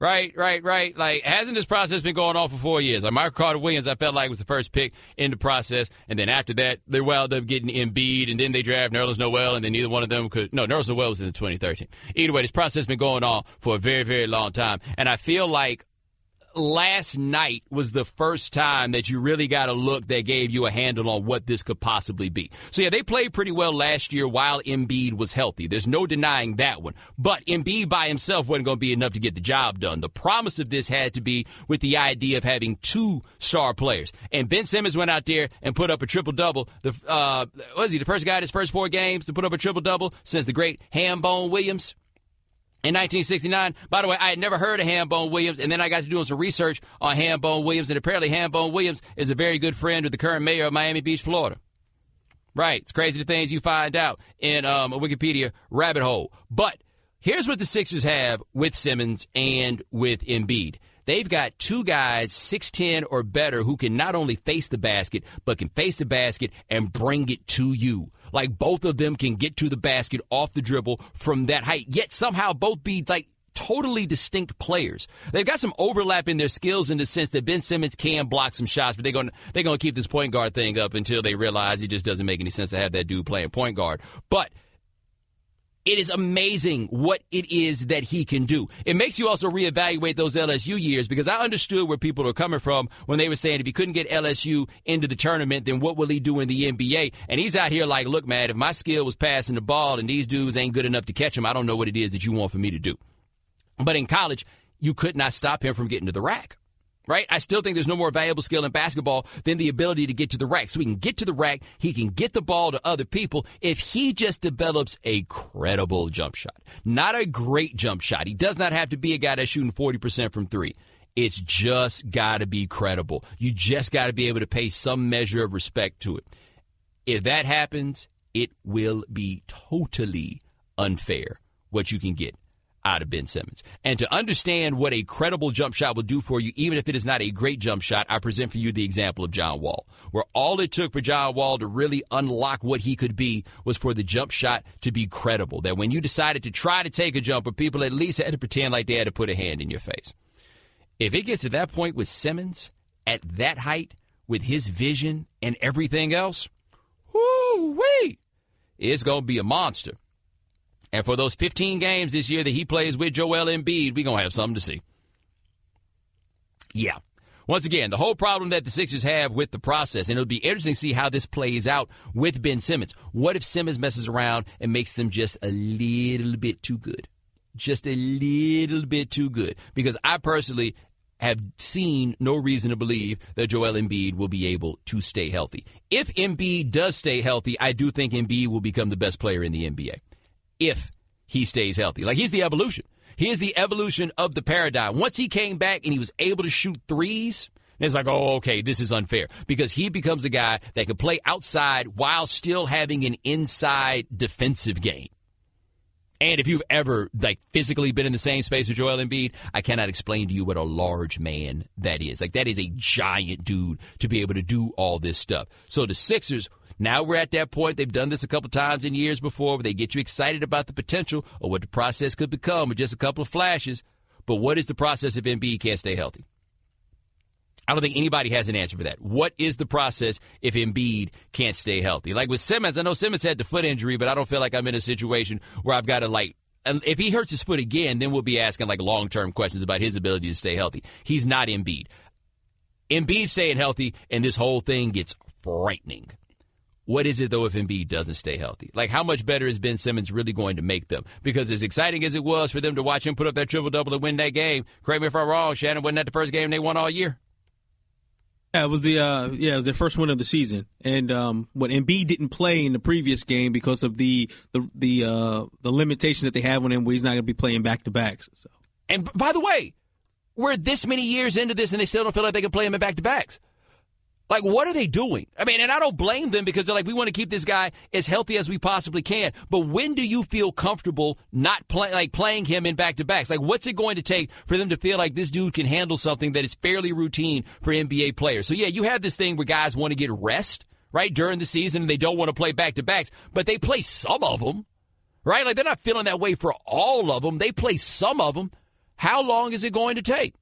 Right. Like, hasn't this process been going on for 4 years? Like, Michael Carter-Williams, I felt like, was the first pick in the process. And then after that, they wound up getting Embiid. And then they drafted Nerlens Noel. And then neither one of them could. No, Nerlens Noel was in 2013. Either way, this process has been going on for a very, very long time. And I feel like last night was the first time that you really got a look that gave you a handle on what this could possibly be. So, yeah, they played pretty well last year while Embiid was healthy. There's no denying that one. But Embiid by himself wasn't going to be enough to get the job done. The promise of this had to be with the idea of having two star players. And Ben Simmons went out there and put up a triple-double. Was he the first guy in his first 4 games to put up a triple-double since the great Hambone Williams? In 1969, by the way, I had never heard of Hambone Williams, and then I got to doing some research on Hambone Williams, and apparently Hambone Williams is a very good friend of the current mayor of Miami Beach, Florida. Right. It's crazy the things you find out in a Wikipedia rabbit hole. But here's what the Sixers have with Simmons and with Embiid. They've got two guys, 6'10 or better, who can not only face the basket, but can face the basket and bring it to you. Like, both of them can get to the basket off the dribble from that height, yet somehow both be, like, totally distinct players. They've got some overlap in their skills in the sense that Ben Simmons can block some shots, but they're going to keep this point guard thing up until they realize it just doesn't make any sense to have that dude playing point guard. But It is amazing what it is that he can do. It makes you also reevaluate those LSU years, because I understood where people are coming from when they were saying if he couldn't get LSU into the tournament, then what will he do in the NBA? And he's out here like, look, man, if my skill was passing the ball and these dudes ain't good enough to catch him, I don't know what it is that you want for me to do. But in college, you could not stop him from getting to the rack. Right? I still think there's no more valuable skill in basketball than the ability to get to the rack. So he can get to the rack. He can get the ball to other people if he just develops a credible jump shot. Not a great jump shot. He does not have to be a guy that's shooting 40% from three. It's just got to be credible. You just got to be able to pay some measure of respect to it. If that happens, it will be totally unfair what you can get out of Ben Simmons. And to understand what a credible jump shot will do for you, even if it is not a great jump shot, I present for you the example of John Wall, where all it took for John Wall to really unlock what he could be was for the jump shot to be credible. That when you decided to try to take a jumper, people at least had to pretend like they had to put a hand in your face. If it gets to that point with Simmons, at that height, with his vision and everything else, whoo-wee, it's going to be a monster. And for those 15 games this year that he plays with Joel Embiid, we're going to have something to see. Yeah. Once again, the whole problem that the Sixers have with the process, and it'll be interesting to see how this plays out with Ben Simmons. What if Simmons messes around and makes them just a little bit too good? Just a little bit too good. Because I personally have seen no reason to believe that Joel Embiid will be able to stay healthy. If Embiid does stay healthy, I do think Embiid will become the best player in the NBA. If he stays healthy. Like, he's the evolution. He is the evolution of the paradigm. Once he came back and he was able to shoot threes, it's like, oh, okay, this is unfair. Because he becomes a guy that can play outside while still having an inside defensive game. And if you've ever, physically been in the same space with Joel Embiid, I cannot explain to you what a large man that is. That is a giant dude to be able to do all this stuff. So the Sixers, now we're at that point. They've done this a couple times in years before where they get you excited about the potential of what the process could become with just a couple of flashes. But what is the process if Embiid can't stay healthy? I don't think anybody has an answer for that. What is the process if Embiid can't stay healthy? Like with Simmons, I know Simmons had the foot injury, but I don't feel like I'm in a situation where I've got to, if he hurts his foot again, then we'll be asking, long-term questions about his ability to stay healthy. He's not Embiid. Embiid staying healthy, and this whole thing gets frightening. What is it, though, if Embiid doesn't stay healthy? How much better is Ben Simmons really going to make them? Because as exciting as it was for them to watch him put up that triple-double and win that game, correct me if I'm wrong, Shannon, wasn't that the first game they won all year? Yeah, it was it was their first win of the season. And what Embiid didn't play in the previous game because of the limitations that they have on him, where he's not going to be playing back-to-backs. So. And by the way, we're this many years into this, and they still don't feel like they can play him in back-to-backs. What are they doing? I mean, and I don't blame them because they're we want to keep this guy as healthy as we possibly can. But when do you feel comfortable not playing him in back-to-backs? What's it going to take for them to feel like this dude can handle something that is fairly routine for NBA players? So, yeah, you have this thing where guys want to get rest, right, during the season, and they don't want to play back-to-backs, but they play some of them, right? They're not feeling that way for all of them. They play some of them. How long is it going to take?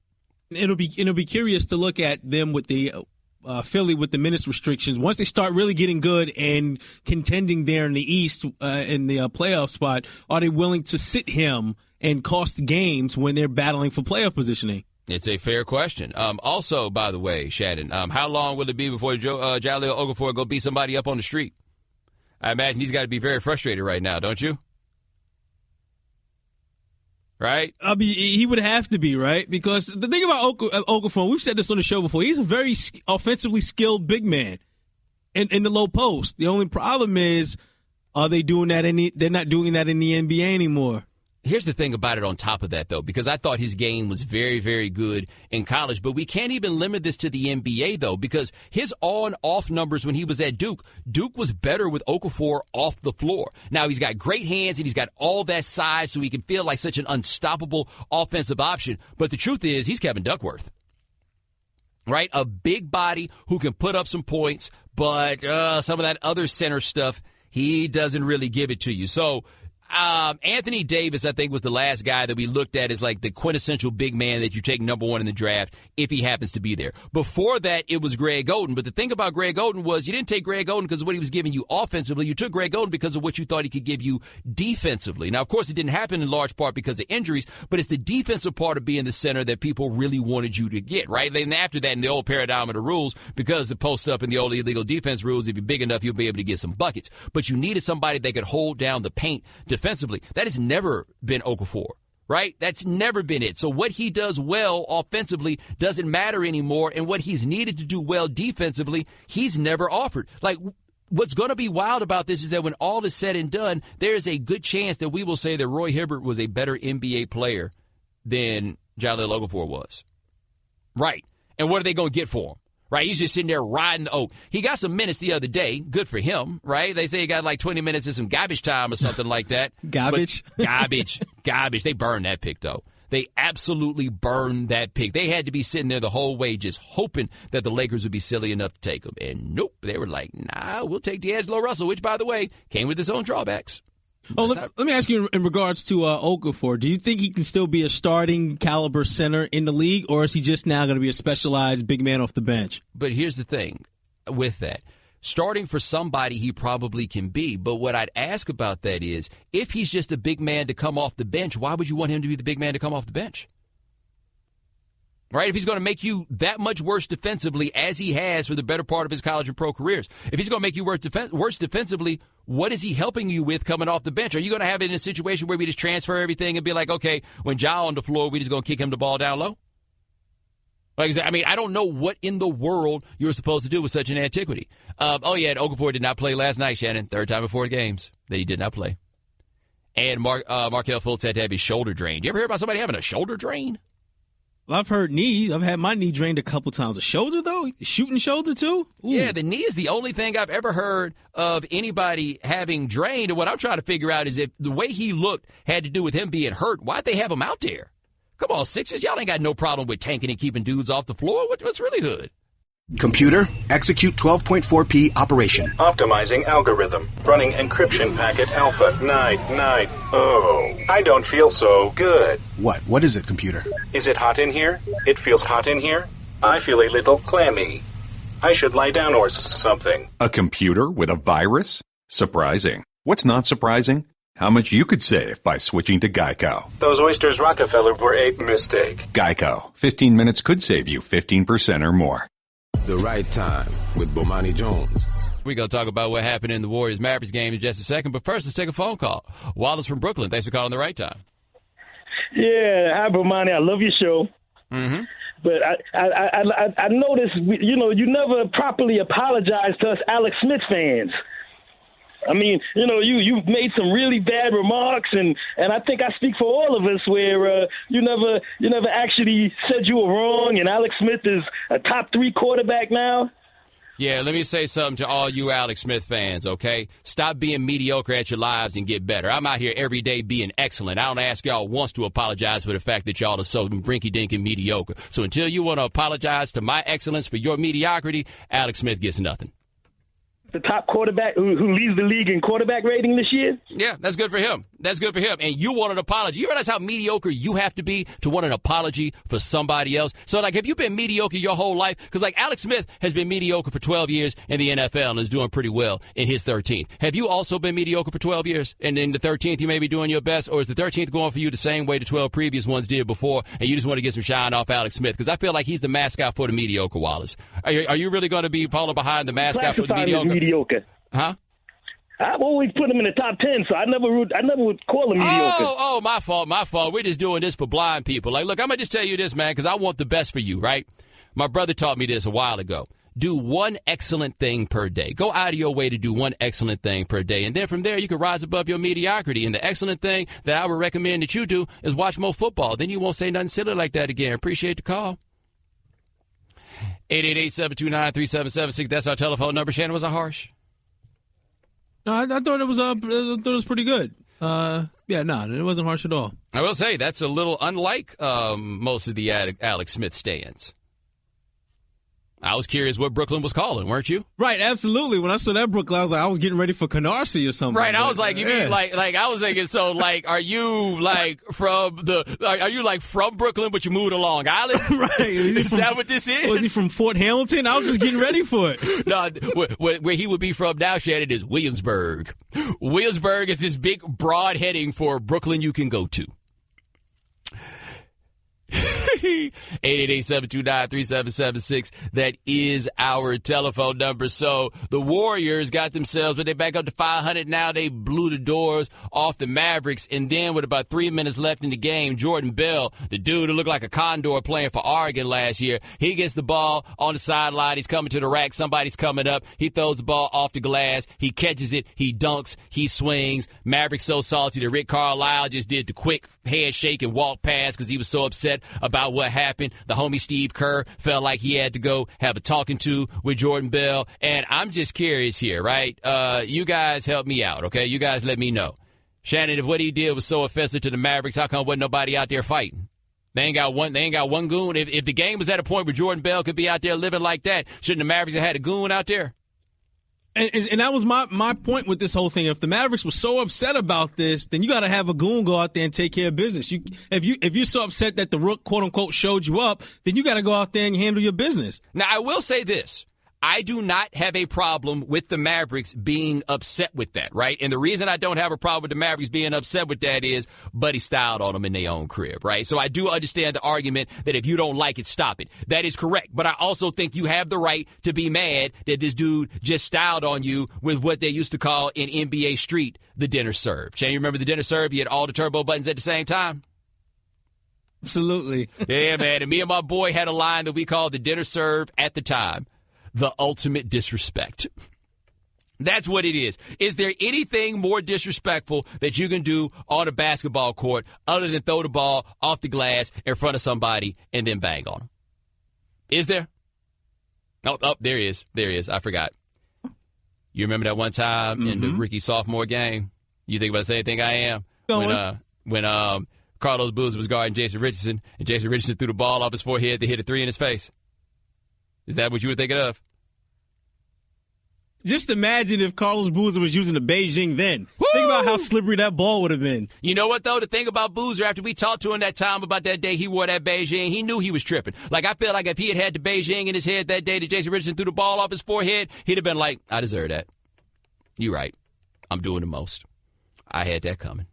It'll be curious to look at them with the Philly with the minutes restrictions. Once they start really getting good and contending there in the East in the playoff spot, are they willing to sit him and cost games when they're battling for playoff positioning? It's a fair question. Also, by the way, Shannon, how long will it be before Jahlil Okafor go beat somebody up on the street? I imagine he's got to be very frustrated right now, don't you? Right? I mean, he would have to be, right? Because the thing about Okafor, we've said this on the show before, he's a very offensively skilled big man in the low post. The only problem is, are they doing that they're not doing that in the NBA anymore. Here's the thing about it on top of that, though, because I thought his game was very, very good in college, but we can't even limit this to the NBA, though, because his on-off numbers when he was at Duke was better with Okafor off the floor. Now, he's got great hands and he's got all that size so he can feel like such an unstoppable offensive option, but the truth is he's Kevin Duckworth, right? A big body who can put up some points, but some of that other center stuff, he doesn't really give it to you. So Anthony Davis, I think, was the last guy that we looked at as like the quintessential big man that you take number one in the draft if he happens to be there. Before that, it was Greg Oden. But the thing about Greg Oden was you didn't take Greg Oden because of what he was giving you offensively. You took Greg Oden because of what you thought he could give you defensively. Now, of course, it didn't happen in large part because of injuries, but it's the defensive part of being the center that people really wanted you to get, right? Then after that, in the old paradigm of the rules, because the post up in the old illegal defense rules, if you're big enough, you'll be able to get some buckets. But you needed somebody that could hold down the paint defensively. That has never been Okafor, right? That's never been it. So what he does well offensively doesn't matter anymore, and what he's needed to do well defensively, he's never offered. Like, what's going to be wild about this is that when all is said and done, there is a good chance that we will say that Roy Hibbert was a better NBA player than Jaleel Okafor was. Right. And what are they going to get for him? Right, he's just sitting there riding the oak. He got some minutes the other day. Good for him, right? They say he got like 20 minutes of some garbage time or something like that. Garbage? Garbage. They burned that pick, though. They absolutely burned that pick. They had to be sitting there the whole way just hoping that the Lakers would be silly enough to take him. And nope, they were like, nah, we'll take D'Angelo Russell, which, by the way, came with its own drawbacks. Oh, let me ask you in regards to Okafor. Do you think he can still be a starting caliber center in the league, or is he just now going to be a specialized big man off the bench? But here's the thing with that. Starting for somebody he probably can be. But what I'd ask about that is, if he's just a big man to come off the bench, why would you want him to be the big man to come off the bench? Right? If he's going to make you that much worse defensively as he has for the better part of his college and pro careers, if he's going to make you worse defensively, what is he helping you with coming off the bench? Are you going to have it in a situation where we just transfer everything and be like, okay, when Ja on the floor, we just going to kick him the ball down low? Like, I mean, I don't know what in the world you're supposed to do with such an antiquity. Okafor did not play last night, Shannon. Third time in 4 games that he did not play. And Markelle Fultz had to have his shoulder drained. You ever hear about somebody having a shoulder drain? Well, I've heard knee. I've had my knee drained a couple times. A shoulder, though? Shooting shoulder, too? Ooh. Yeah, the knee is the only thing I've ever heard of anybody having drained. And what I'm trying to figure out is if the way he looked had to do with him being hurt, why'd they have him out there? Come on, Sixers, y'all ain't got no problem with tanking and keeping dudes off the floor. What's really good? Computer, execute 12.4p operation. Optimizing algorithm. Running encryption packet alpha 99. Oh, I don't feel so good. What is it, computer? Is it hot in here? It feels hot in here. I feel a little clammy. I should lie down or something. A computer with a virus? Surprising. What's not surprising? How much you could save by switching to Geico. Those oysters Rockefeller were a mistake. Geico. 15 minutes could save you 15% or more. The Right Time with Bomani Jones. We're going to talk about what happened in the Warriors-Mavericks game in just a second. But first, let's take a phone call. Wallace from Brooklyn. Thanks for calling The Right Time. Yeah, hi, Bomani. I love your show. Mm-hmm. But I noticed, you never properly apologize to us Alex Smith fans. I mean, you've made some really bad remarks, and I think I speak for all of us where you never actually said you were wrong, and Alex Smith is a top 3 quarterback now. Yeah, let me say something to all you Alex Smith fans, okay? Stop being mediocre at your lives and get better. I'm out here every day being excellent. I don't ask y'all once to apologize for the fact that y'all are so rinky-dink and mediocre. So until you want to apologize to my excellence for your mediocrity, Alex Smith gets nothing. The top quarterback who leads the league in quarterback rating this year? Yeah, that's good for him. That's good for him. And you want an apology. You realize how mediocre you have to be to want an apology for somebody else? So, like, have you been mediocre your whole life? Because, like, Alex Smith has been mediocre for 12 years in the NFL and is doing pretty well in his 13th. Have you also been mediocre for 12 years? And in the 13th, you may be doing your best? Or is the 13th going for you the same way the 12 previous ones did before, and you just want to get some shine off Alex Smith? Because I feel like he's the mascot for the mediocre, Wallace. Are you really going to be falling behind the mascot for the mediocre? Huh? I've always put him in the top 10, so I never would call him mediocre. Oh, my fault. We're just doing this for blind people. Like, look, I'm going to just tell you this, man, because I want the best for you, right? My brother taught me this a while ago. Do one excellent thing per day. Go out of your way to do one excellent thing per day. And then from there, you can rise above your mediocrity. And the excellent thing that I would recommend that you do is watch more football. Then you won't say nothing silly like that again. Appreciate the call. 888-729-3776. That's our telephone number. Shannon, was I harsh? No, I thought it was pretty good. It wasn't harsh at all. I will say that's a little unlike most of the Alex Smith stands. I was curious what Brooklyn was calling, weren't you? Right, absolutely. When I saw that Brooklyn, I was getting ready for Canarsie or something. Right, I was like, you mean like I was thinking, so like, are you like from Brooklyn, but you moved to Long Island? Right. Is that what this is? Was he from Fort Hamilton? I was just getting ready for it. No, where he would be from now, Shannon, is Williamsburg. Williamsburg is this big, broad heading for Brooklyn you can go to. 888-729-3776. That is our telephone number. So the Warriors got themselves, but they back up to 500 now. They blew the doors off the Mavericks. And then with about 3 minutes left in the game, Jordan Bell, the dude who looked like a condor playing for Oregon last year, he gets the ball on the sideline. He's coming to the rack. Somebody's coming up. He throws the ball off the glass. He catches it. He dunks. He swings. Mavericks so salty that Rick Carlisle just did the quick handshake and walk past because he was so upset about what happened. The homie Steve Kerr felt like he had to go have a talking to with Jordan Bell. And I'm just curious here, right? You guys help me out, okay? You guys let me know. Shannon, if what he did was so offensive to the Mavericks, how come wasn't nobody out there fighting? They ain't got one goon. If the game was at a point where Jordan Bell could be out there living like that, shouldn't the Mavericks have had a goon out there? And that was my point with this whole thing. If the Mavericks were so upset about this, then you got to have a goon go out there and take care of business. If you're so upset that the Rook, quote unquote, showed you up, then you got to go out there and handle your business. Now, I will say this. I do not have a problem with the Mavericks being upset with that, right? And the reason I don't have a problem with the Mavericks being upset with that is Buddy styled on them in their own crib, right? So I do understand the argument that if you don't like it, stop it. That is correct. But I also think you have the right to be mad that this dude just styled on you with what they used to call in NBA Street the dinner serve. Shane, you remember the dinner serve? You had all the turbo buttons at the same time? Absolutely. Yeah, man. And me and my boy had a line that we called the dinner serve at the time. The ultimate disrespect. That's what it is. Is there anything more disrespectful that you can do on a basketball court other than throw the ball off the glass in front of somebody and then bang on them? Is there? Oh, there he is. There he is. I forgot. You remember that one time in the rookie sophomore game? You think about the same thing I am? When Carlos Boozer was guarding Jason Richardson, and Jason Richardson threw the ball off his forehead to hit a three in his face. Is that what you were thinking of? Just imagine if Carlos Boozer was using the Beijing then. Woo! Think about how slippery that ball would have been. You know what, though? The thing about Boozer, after we talked to him that time about that day he wore that Beijing, he knew he was tripping. Like, I feel like if he had the Beijing in his head that day that Jason Richardson threw the ball off his forehead, he'd have been like, I deserve that. You right. I'm doing the most. I had that coming.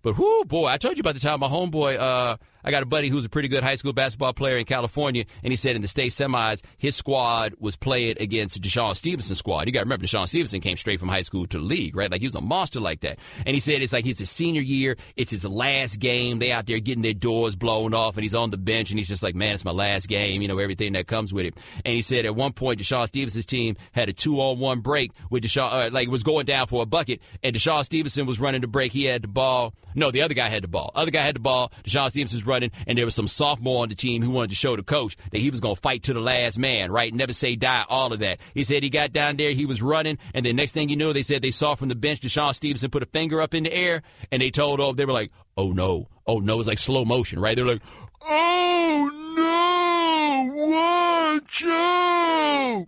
But, whoo, boy, I told you about the time my homeboy, I got a buddy who's a pretty good high school basketball player in California, and he said in the state semis, his squad was playing against DeShaun Stevenson's squad. You got to remember, DeShaun Stevenson came straight from high school to the league, right? Like, he was a monster like that. And he said it's like it's his senior year. It's his last game. They out there getting their doors blown off, and he's on the bench, and he's just like, man, it's my last game, you know, everything that comes with it. And he said at one point, DeShaun Stevenson's team had a 2-on-1 break with DeShaun, like, was going down for a bucket, and DeShaun Stevenson was running the break. He had the ball. No, the other guy had the ball. Other guy had the ball. DeShaun Stevenson's running, and there was some sophomore on the team who wanted to show the coach that he was going to fight to the last man, right? Never say die, all of that. He said he got down there, he was running, and the next thing you know, they said they saw from the bench DeShaun Stevenson put a finger up in the air, and they told off, they were like, oh no, it's like slow motion, right? They're like, oh no, watch out!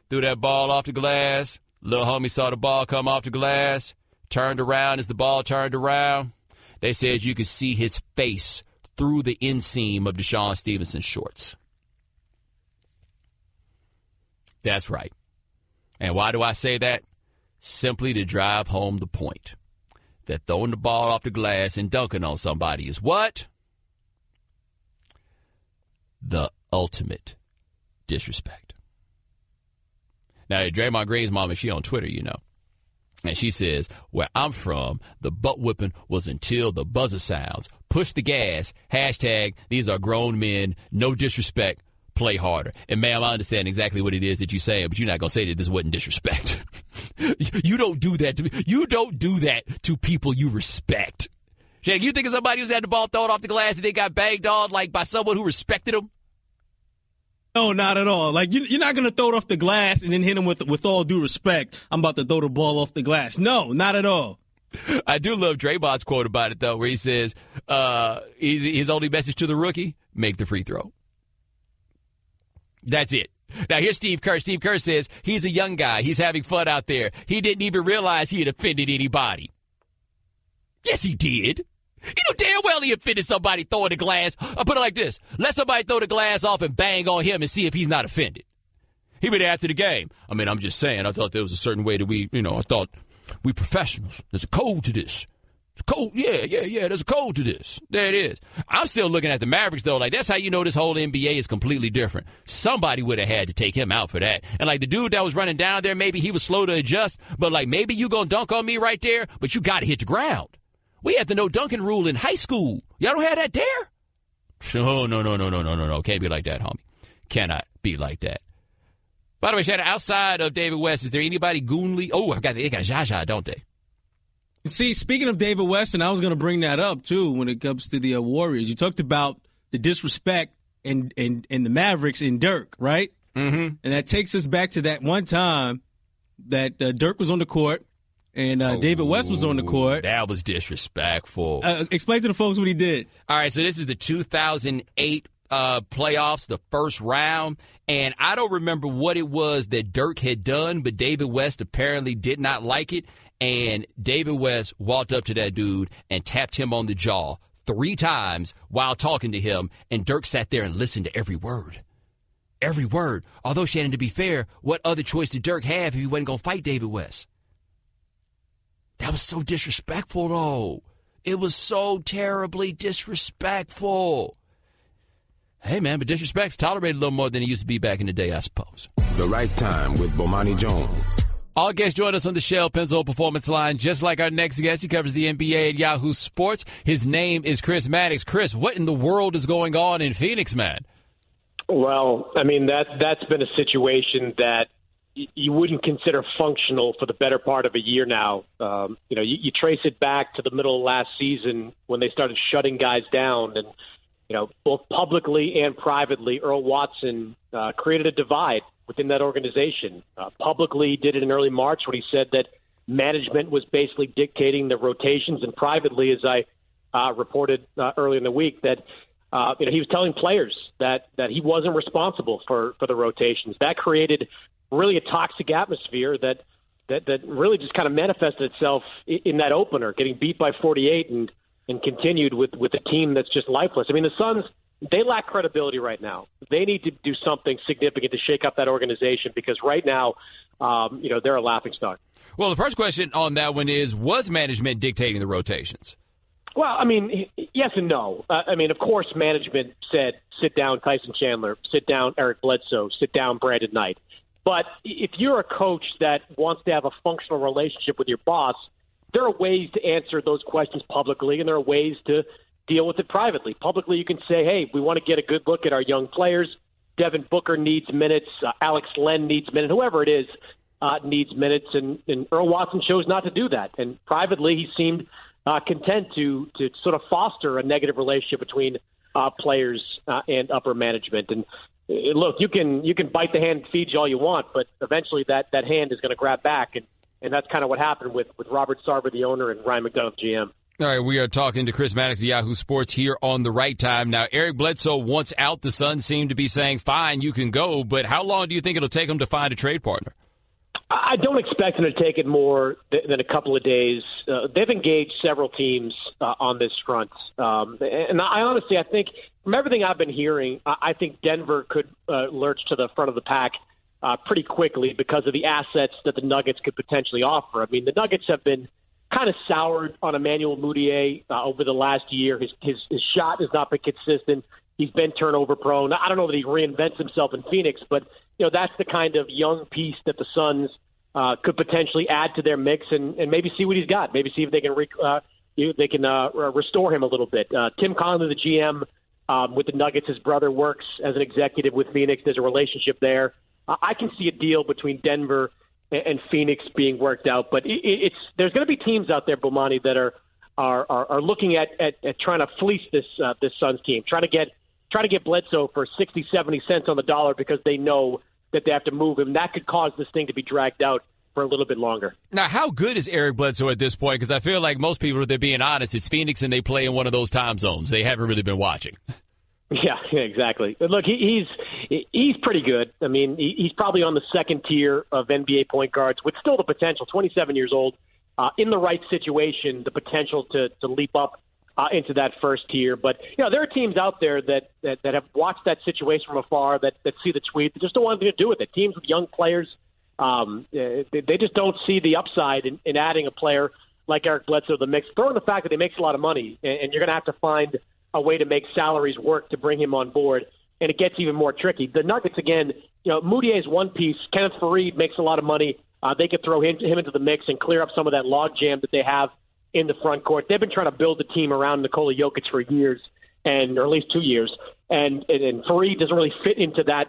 Threw that ball off the glass. Little homie saw the ball come off the glass, turned around as the ball turned around. They said you could see his face through the inseam of DeShaun Stevenson's shorts. That's right. And why do I say that? Simply to drive home the point that throwing the ball off the glass and dunking on somebody is what? The ultimate disrespect. Now, Draymond Green's mama, she on Twitter, you know. And she says, where I'm from, the butt whipping was until the buzzer sounds. Push the gas. Hashtag, these are grown men. No disrespect. Play harder. And, ma'am, I understand exactly what it is that you're saying, but you're not going to say that this wasn't disrespect. You don't do that to me. You don't do that to people you respect. Shannon, you think of somebody who's had the ball thrown off the glass and they got banged on like by someone who respected them? No, not at all. Like, you're not going to throw it off the glass and then hit him with all due respect. I'm about to throw the ball off the glass. No, not at all. I do love Draymond's quote about it, though, where he says his only message to the rookie, make the free throw. That's it. Now, here's Steve Kerr. Steve Kerr says he's a young guy. He's having fun out there. He didn't even realize he had offended anybody. Yes, he did. You know damn well he offended somebody throwing the glass. I'll put it like this. Let somebody throw the glass off and bang on him and see if he's not offended. He went after the game. I mean, I'm just saying, I thought there was a certain way that I thought we professionals. There's a code to this. Code, yeah, there's a code to this. There it is. I'm still looking at the Mavericks, though. Like, that's how you know this whole NBA is completely different. Somebody would have had to take him out for that. And, like, the dude that was running down there, maybe he was slow to adjust, but, like, maybe you going to dunk on me right there, but you got to hit the ground. We had the no dunking rule in high school. Y'all don't have that there? No. Can't be like that, homie. Cannot be like that. By the way, Shannon, outside of David West, is there anybody goonly? Oh, they got Jaja, don't they? See, speaking of David West, and I was going to bring that up, too, when it comes to the Warriors. You talked about the disrespect in the Mavericks in Dirk, right? Mm-hmm. And that takes us back to that one time that Dirk was on the court and David West was on the court. That was disrespectful. Explain to the folks what he did. All right, so this is the 2008 playoffs, the first round, and I don't remember what it was that Dirk had done, but David West apparently did not like it, and David West walked up to that dude and tapped him on the jaw 3 times while talking to him, and Dirk sat there and listened to every word. Every word. Although, Shannon, to be fair, what other choice did Dirk have if he wasn't going to fight David West? That was so disrespectful, though. It was so terribly disrespectful. Hey, man, but disrespect's tolerated a little more than it used to be back in the day, I suppose. The Right Time with Bomani Jones. All guests join us on the Shell Pennzoil Performance Line. Just like our next guest, he covers the NBA at Yahoo Sports. His name is Chris Maddox. Chris, what in the world is going on in Phoenix, man? Well, I mean, that's been a situation that you wouldn't consider functional for the better part of a year now. You trace it back to the middle of last season when they started shutting guys down, and both publicly and privately, Earl Watson created a divide within that organization. Publicly did it in early March when he said that management was basically dictating the rotations, and privately, as I reported earlier in the week, that he was telling players that he wasn't responsible for the rotations. That created really a toxic atmosphere that really just kind of manifested itself in that opener, getting beat by 48 and continued with a team that's just lifeless. I mean, the Suns, they lack credibility right now. They need to do something significant to shake up that organization because right now, they're a laughingstock. Well, the first question on that one is, was management dictating the rotations? Well, I mean, yes and no. Of course, management said, sit down Tyson Chandler, sit down Eric Bledsoe, sit down Brandon Knight. But if you're a coach that wants to have a functional relationship with your boss, there are ways to answer those questions publicly, and there are ways to deal with it privately. Publicly, you can say, hey, we want to get a good look at our young players. Devin Booker needs minutes. Alex Len needs minutes. Whoever it is needs minutes. And Earl Watson chose not to do that. And privately, he seemed content to sort of foster a negative relationship between players and upper management. And look, you can bite the hand and feed you all you want, but eventually that hand is going to grab back. And that's kind of what happened with Robert Sarver, the owner, and Ryan McDonough, GM. All right, we are talking to Chris Maddox of Yahoo Sports here on The Right Time. Now, Eric Bledsoe wants out. The Suns seem to be saying, fine, you can go. But how long do you think it'll take him to find a trade partner? I don't expect him to take it more than a couple of days. They've engaged several teams on this front. And I think from everything I've been hearing, I think Denver could lurch to the front of the pack pretty quickly because of the assets that the Nuggets could potentially offer. I mean, the Nuggets have been kind of soured on Emmanuel Mudiay over the last year. His shot has not been consistent. He's been turnover prone. I don't know that he reinvents himself in Phoenix, but that's the kind of young piece that the Suns could potentially add to their mix and maybe see what he's got. Maybe see if they can restore him a little bit. Tim Conley, the GM with the Nuggets, his brother works as an executive with Phoenix. There's a relationship there. I can see a deal between Denver and Phoenix being worked out, but there's going to be teams out there, Bomani, that are looking at trying to fleece this Suns team, trying to get Bledsoe for 60, 70 cents on the dollar because they know that they have to move him. That could cause this thing to be dragged out for a little bit longer. Now, how good is Eric Bledsoe at this point? Because I feel like most people, if they're being honest, it's Phoenix and they play in one of those time zones. They haven't really been watching. Yeah, exactly. Look, he's pretty good. I mean, he's probably on the second tier of NBA point guards with still the potential, 27 years old, in the right situation, the potential to leap up into that first tier. But, there are teams out there that have watched that situation from afar, that see the tweet, that just don't want anything to do with it. Teams with young players, they just don't see the upside in adding a player like Eric Bledsoe to the mix. Throw in the fact that he makes a lot of money, and you're going to have to find a way to make salaries work to bring him on board, and it gets even more tricky. The Nuggets, again, Moutier is one piece. Kenneth Faried makes a lot of money. They could throw him into the mix and clear up some of that log jam that they have in the front court. They've been trying to build a team around Nikola Jokic for years, or at least 2 years, and Faried doesn't really fit into that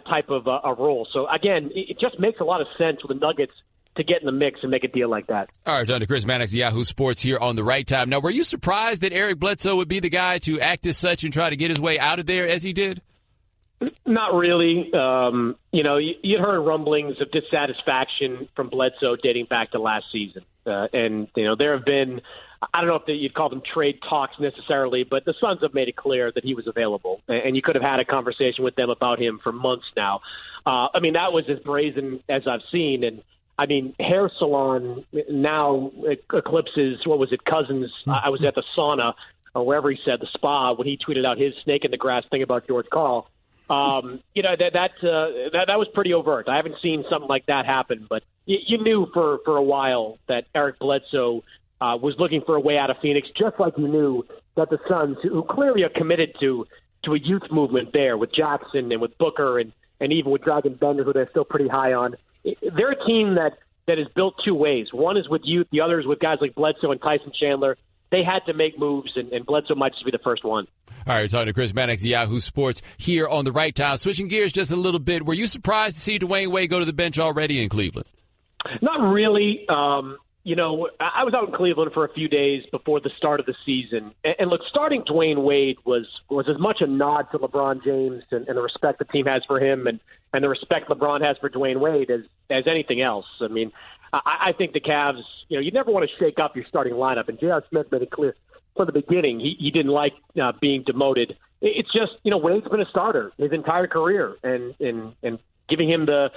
type of a role. So, again, it just makes a lot of sense for the Nuggets to get in the mix and make a deal like that. All right, Dr. Chris Mannix, Yahoo Sports here on The Right Time. Now, were you surprised that Eric Bledsoe would be the guy to act as such and try to get his way out of there as he did? Not really. You'd heard rumblings of dissatisfaction from Bledsoe dating back to last season. And there have been, I don't know if you'd call them trade talks necessarily, but the Suns have made it clear that he was available. And you could have had a conversation with them about him for months now. That was as brazen as I've seen. And hair salon now eclipses, Cousins. I was at the sauna, or wherever he said, the spa, when he tweeted out his snake in the grass thing about George Karl. That was pretty overt. I haven't seen something like that happen, but you knew for a while that Eric Bledsoe was looking for a way out of Phoenix, just like you knew that the Suns, who clearly are committed to a youth movement there with Jackson and with Booker and even with Dragon Bender, who they're still pretty high on. They're a team that is built two ways. One is with youth, the other is with guys like Bledsoe and Tyson Chandler. They had to make moves, and Bledsoe might just be the first one. All right, talking to Chris Mannix, Yahoo Sports, here on The Right Time. Switching gears just a little bit, were you surprised to see Dwayne Wade go to the bench already in Cleveland? Not really. I was out in Cleveland for a few days before the start of the season. And look, starting Dwayne Wade was as much a nod to LeBron James and the respect the team has for him and the respect LeBron has for Dwayne Wade as anything else. I think the Cavs, you never want to shake up your starting lineup. And J.R. Smith made it clear from the beginning he didn't like being demoted. It's just, Wade's been a starter his entire career. And giving him the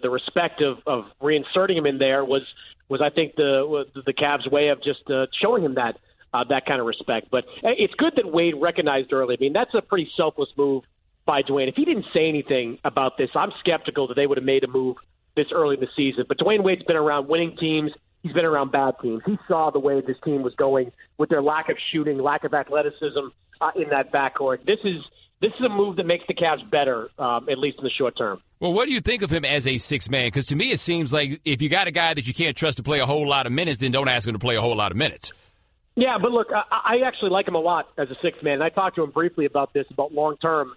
respect of reinserting him in there was I think the Cavs' way of just showing him that kind of respect. But it's good that Wade recognized early. That's a pretty selfless move by Dwayne. If he didn't say anything about this, I'm skeptical that they would have made a move this early in the season. But Dwayne Wade's been around winning teams. He's been around bad teams. He saw the way this team was going with their lack of shooting, lack of athleticism in that backcourt. This is a move that makes the Cavs better, at least in the short term. Well, what do you think of him as a sixth man? Because to me it seems like if you got a guy that you can't trust to play a whole lot of minutes, then don't ask him to play a whole lot of minutes. Yeah, but look, I actually like him a lot as a sixth man. I talked to him briefly about this, about long-term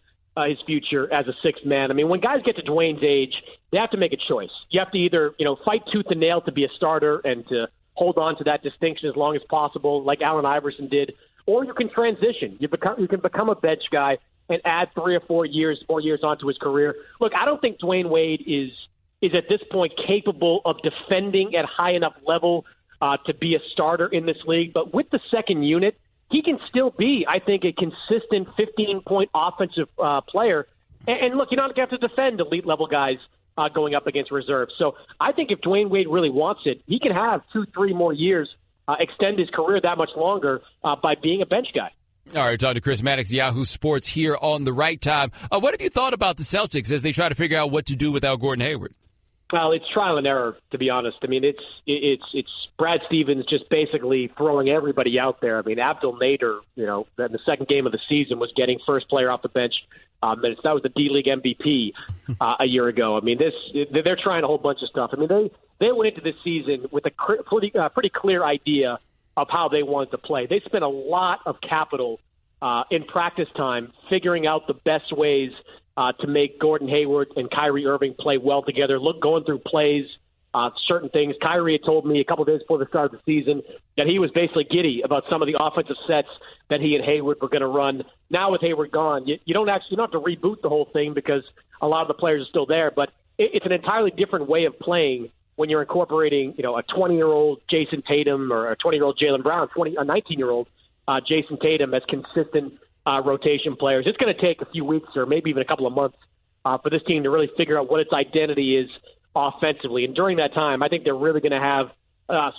his future as a sixth man. When guys get to Dwayne's age, they have to make a choice. You have to either, fight tooth and nail to be a starter and to hold on to that distinction as long as possible, like Allen Iverson did, or you can transition. You can become a bench guy and add 3 or 4 years onto his career. Look, I don't think Dwayne Wade is at this point capable of defending at high enough level to be a starter in this league. But with the second unit, he can still be, I think, a consistent 15-point offensive player. And look, you don't have to defend elite-level guys going up against reserves. So I think if Dwayne Wade really wants it, he can have 2-3 more years, extend his career that much longer by being a bench guy. All right, talking to Chris Mannix, Yahoo Sports, here on The Right Time. What have you thought about the Celtics as they try to figure out what to do without Gordon Hayward? Well, it's trial and error, to be honest. It's Brad Stevens just basically throwing everybody out there. Abdel Nader, in the second game of the season was getting first player off the bench. That was the D-League MVP a year ago. They're trying a whole bunch of stuff. They went into this season with a pretty clear idea of how they wanted to play. They spent a lot of capital in practice time figuring out the best ways to make Gordon Hayward and Kyrie Irving play well together, going through plays, certain things. Kyrie had told me a couple of days before the start of the season that he was basically giddy about some of the offensive sets that he and Hayward were going to run. Now with Hayward gone, you don't have to reboot the whole thing because a lot of the players are still there, but it's an entirely different way of playing when you're incorporating, a 20-year-old Jason Tatum or a 20-year-old Jaylen Brown, a 19-year-old Jason Tatum as consistent rotation players. It's going to take a few weeks or maybe even a couple of months for this team to really figure out what its identity is offensively. And during that time, I think they're really going to have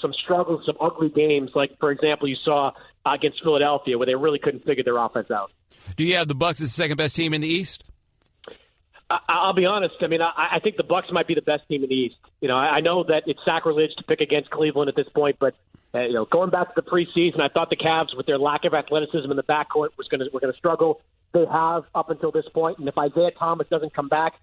some struggles, some ugly games, like, for example, you saw against Philadelphia, where they really couldn't figure their offense out. Do you have the Bucs as the second-best team in the East? I'll be honest. I mean, I think the Bucs might be the best team in the East. You know, I know that it's sacrilege to pick against Cleveland at this point, but going back to the preseason, I thought the Cavs, with their lack of athleticism in the backcourt, were going to struggle. They have up until this point, and if Isaiah Thomas doesn't come back,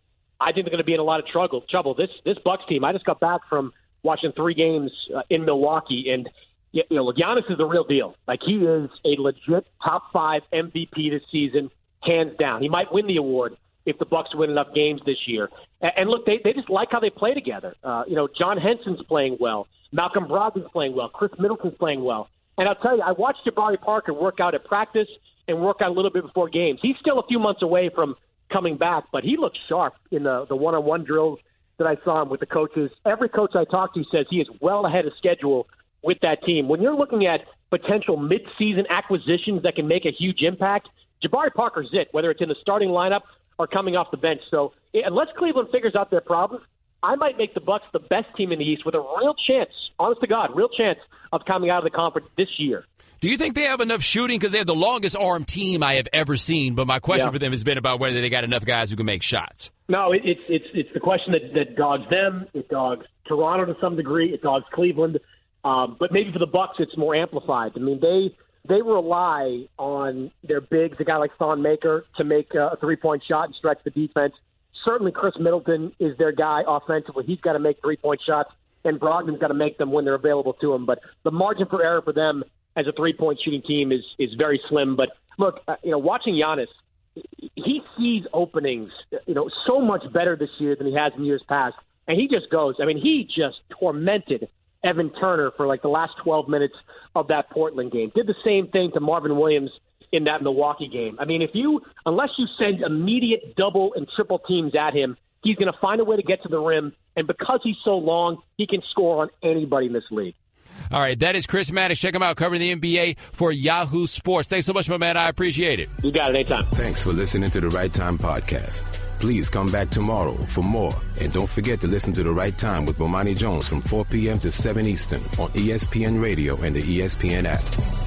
I think they're going to be in a lot of trouble. This Bucs team. I just got back from watching 3 games in Milwaukee, and Giannis is the real deal. Like, he is a legit top 5 MVP this season, hands down. He might win the award if the Bucs win enough games this year. And look, they just like how they play together. John Henson's playing well. Malcolm Brogdon's playing well. Chris Middleton's playing well. And I'll tell you, I watched Jabari Parker work out at practice and work out a little bit before games. He's still a few months away from coming back, but he looks sharp in the one-on-one drills that I saw him with the coaches. Every coach I talked to says he is well ahead of schedule with that team. When you're looking at potential mid-season acquisitions that can make a huge impact, Jabari Parker's it, whether it's in the starting lineup or coming off the bench. So unless Cleveland figures out their problems, I might make the Bucs the best team in the East with a real chance, honest to God, real chance of coming out of the conference this year. Do you think they have enough shooting? Because they have the longest arm team I have ever seen. But my question for them has been about whether they got enough guys who can make shots. No, it's the question that dogs them. It dogs Toronto to some degree. It dogs Cleveland. But maybe for the Bucs, it's more amplified. I mean, they rely on their bigs, a guy like Thon Maker, to make a three-point shot and stretch the defense. Certainly Chris Middleton is their guy offensively. He's got to make three-point shots, and Brogdon's got to make them when they're available to him. But the margin for error for them as a three-point shooting team is very slim. But look, watching Giannis, he sees openings, so much better this year than he has in years past. And he just goes. I mean, he just tormented Evan Turner for like the last 12 minutes of that Portland game. Did the same thing to Marvin Williams in that Milwaukee game. I mean, unless you send immediate double and triple teams at him, he's going to find a way to get to the rim. And because he's so long, he can score on anybody in this league. All right, that is Chris Maddox. Check him out covering the NBA for Yahoo Sports. Thanks so much, my man. I appreciate it. You got it anytime. Thanks for listening to The Right Time Podcast. Please come back tomorrow for more. And don't forget to listen to The Right Time with Bomani Jones from 4 p.m. to 7 Eastern on ESPN Radio and the ESPN app.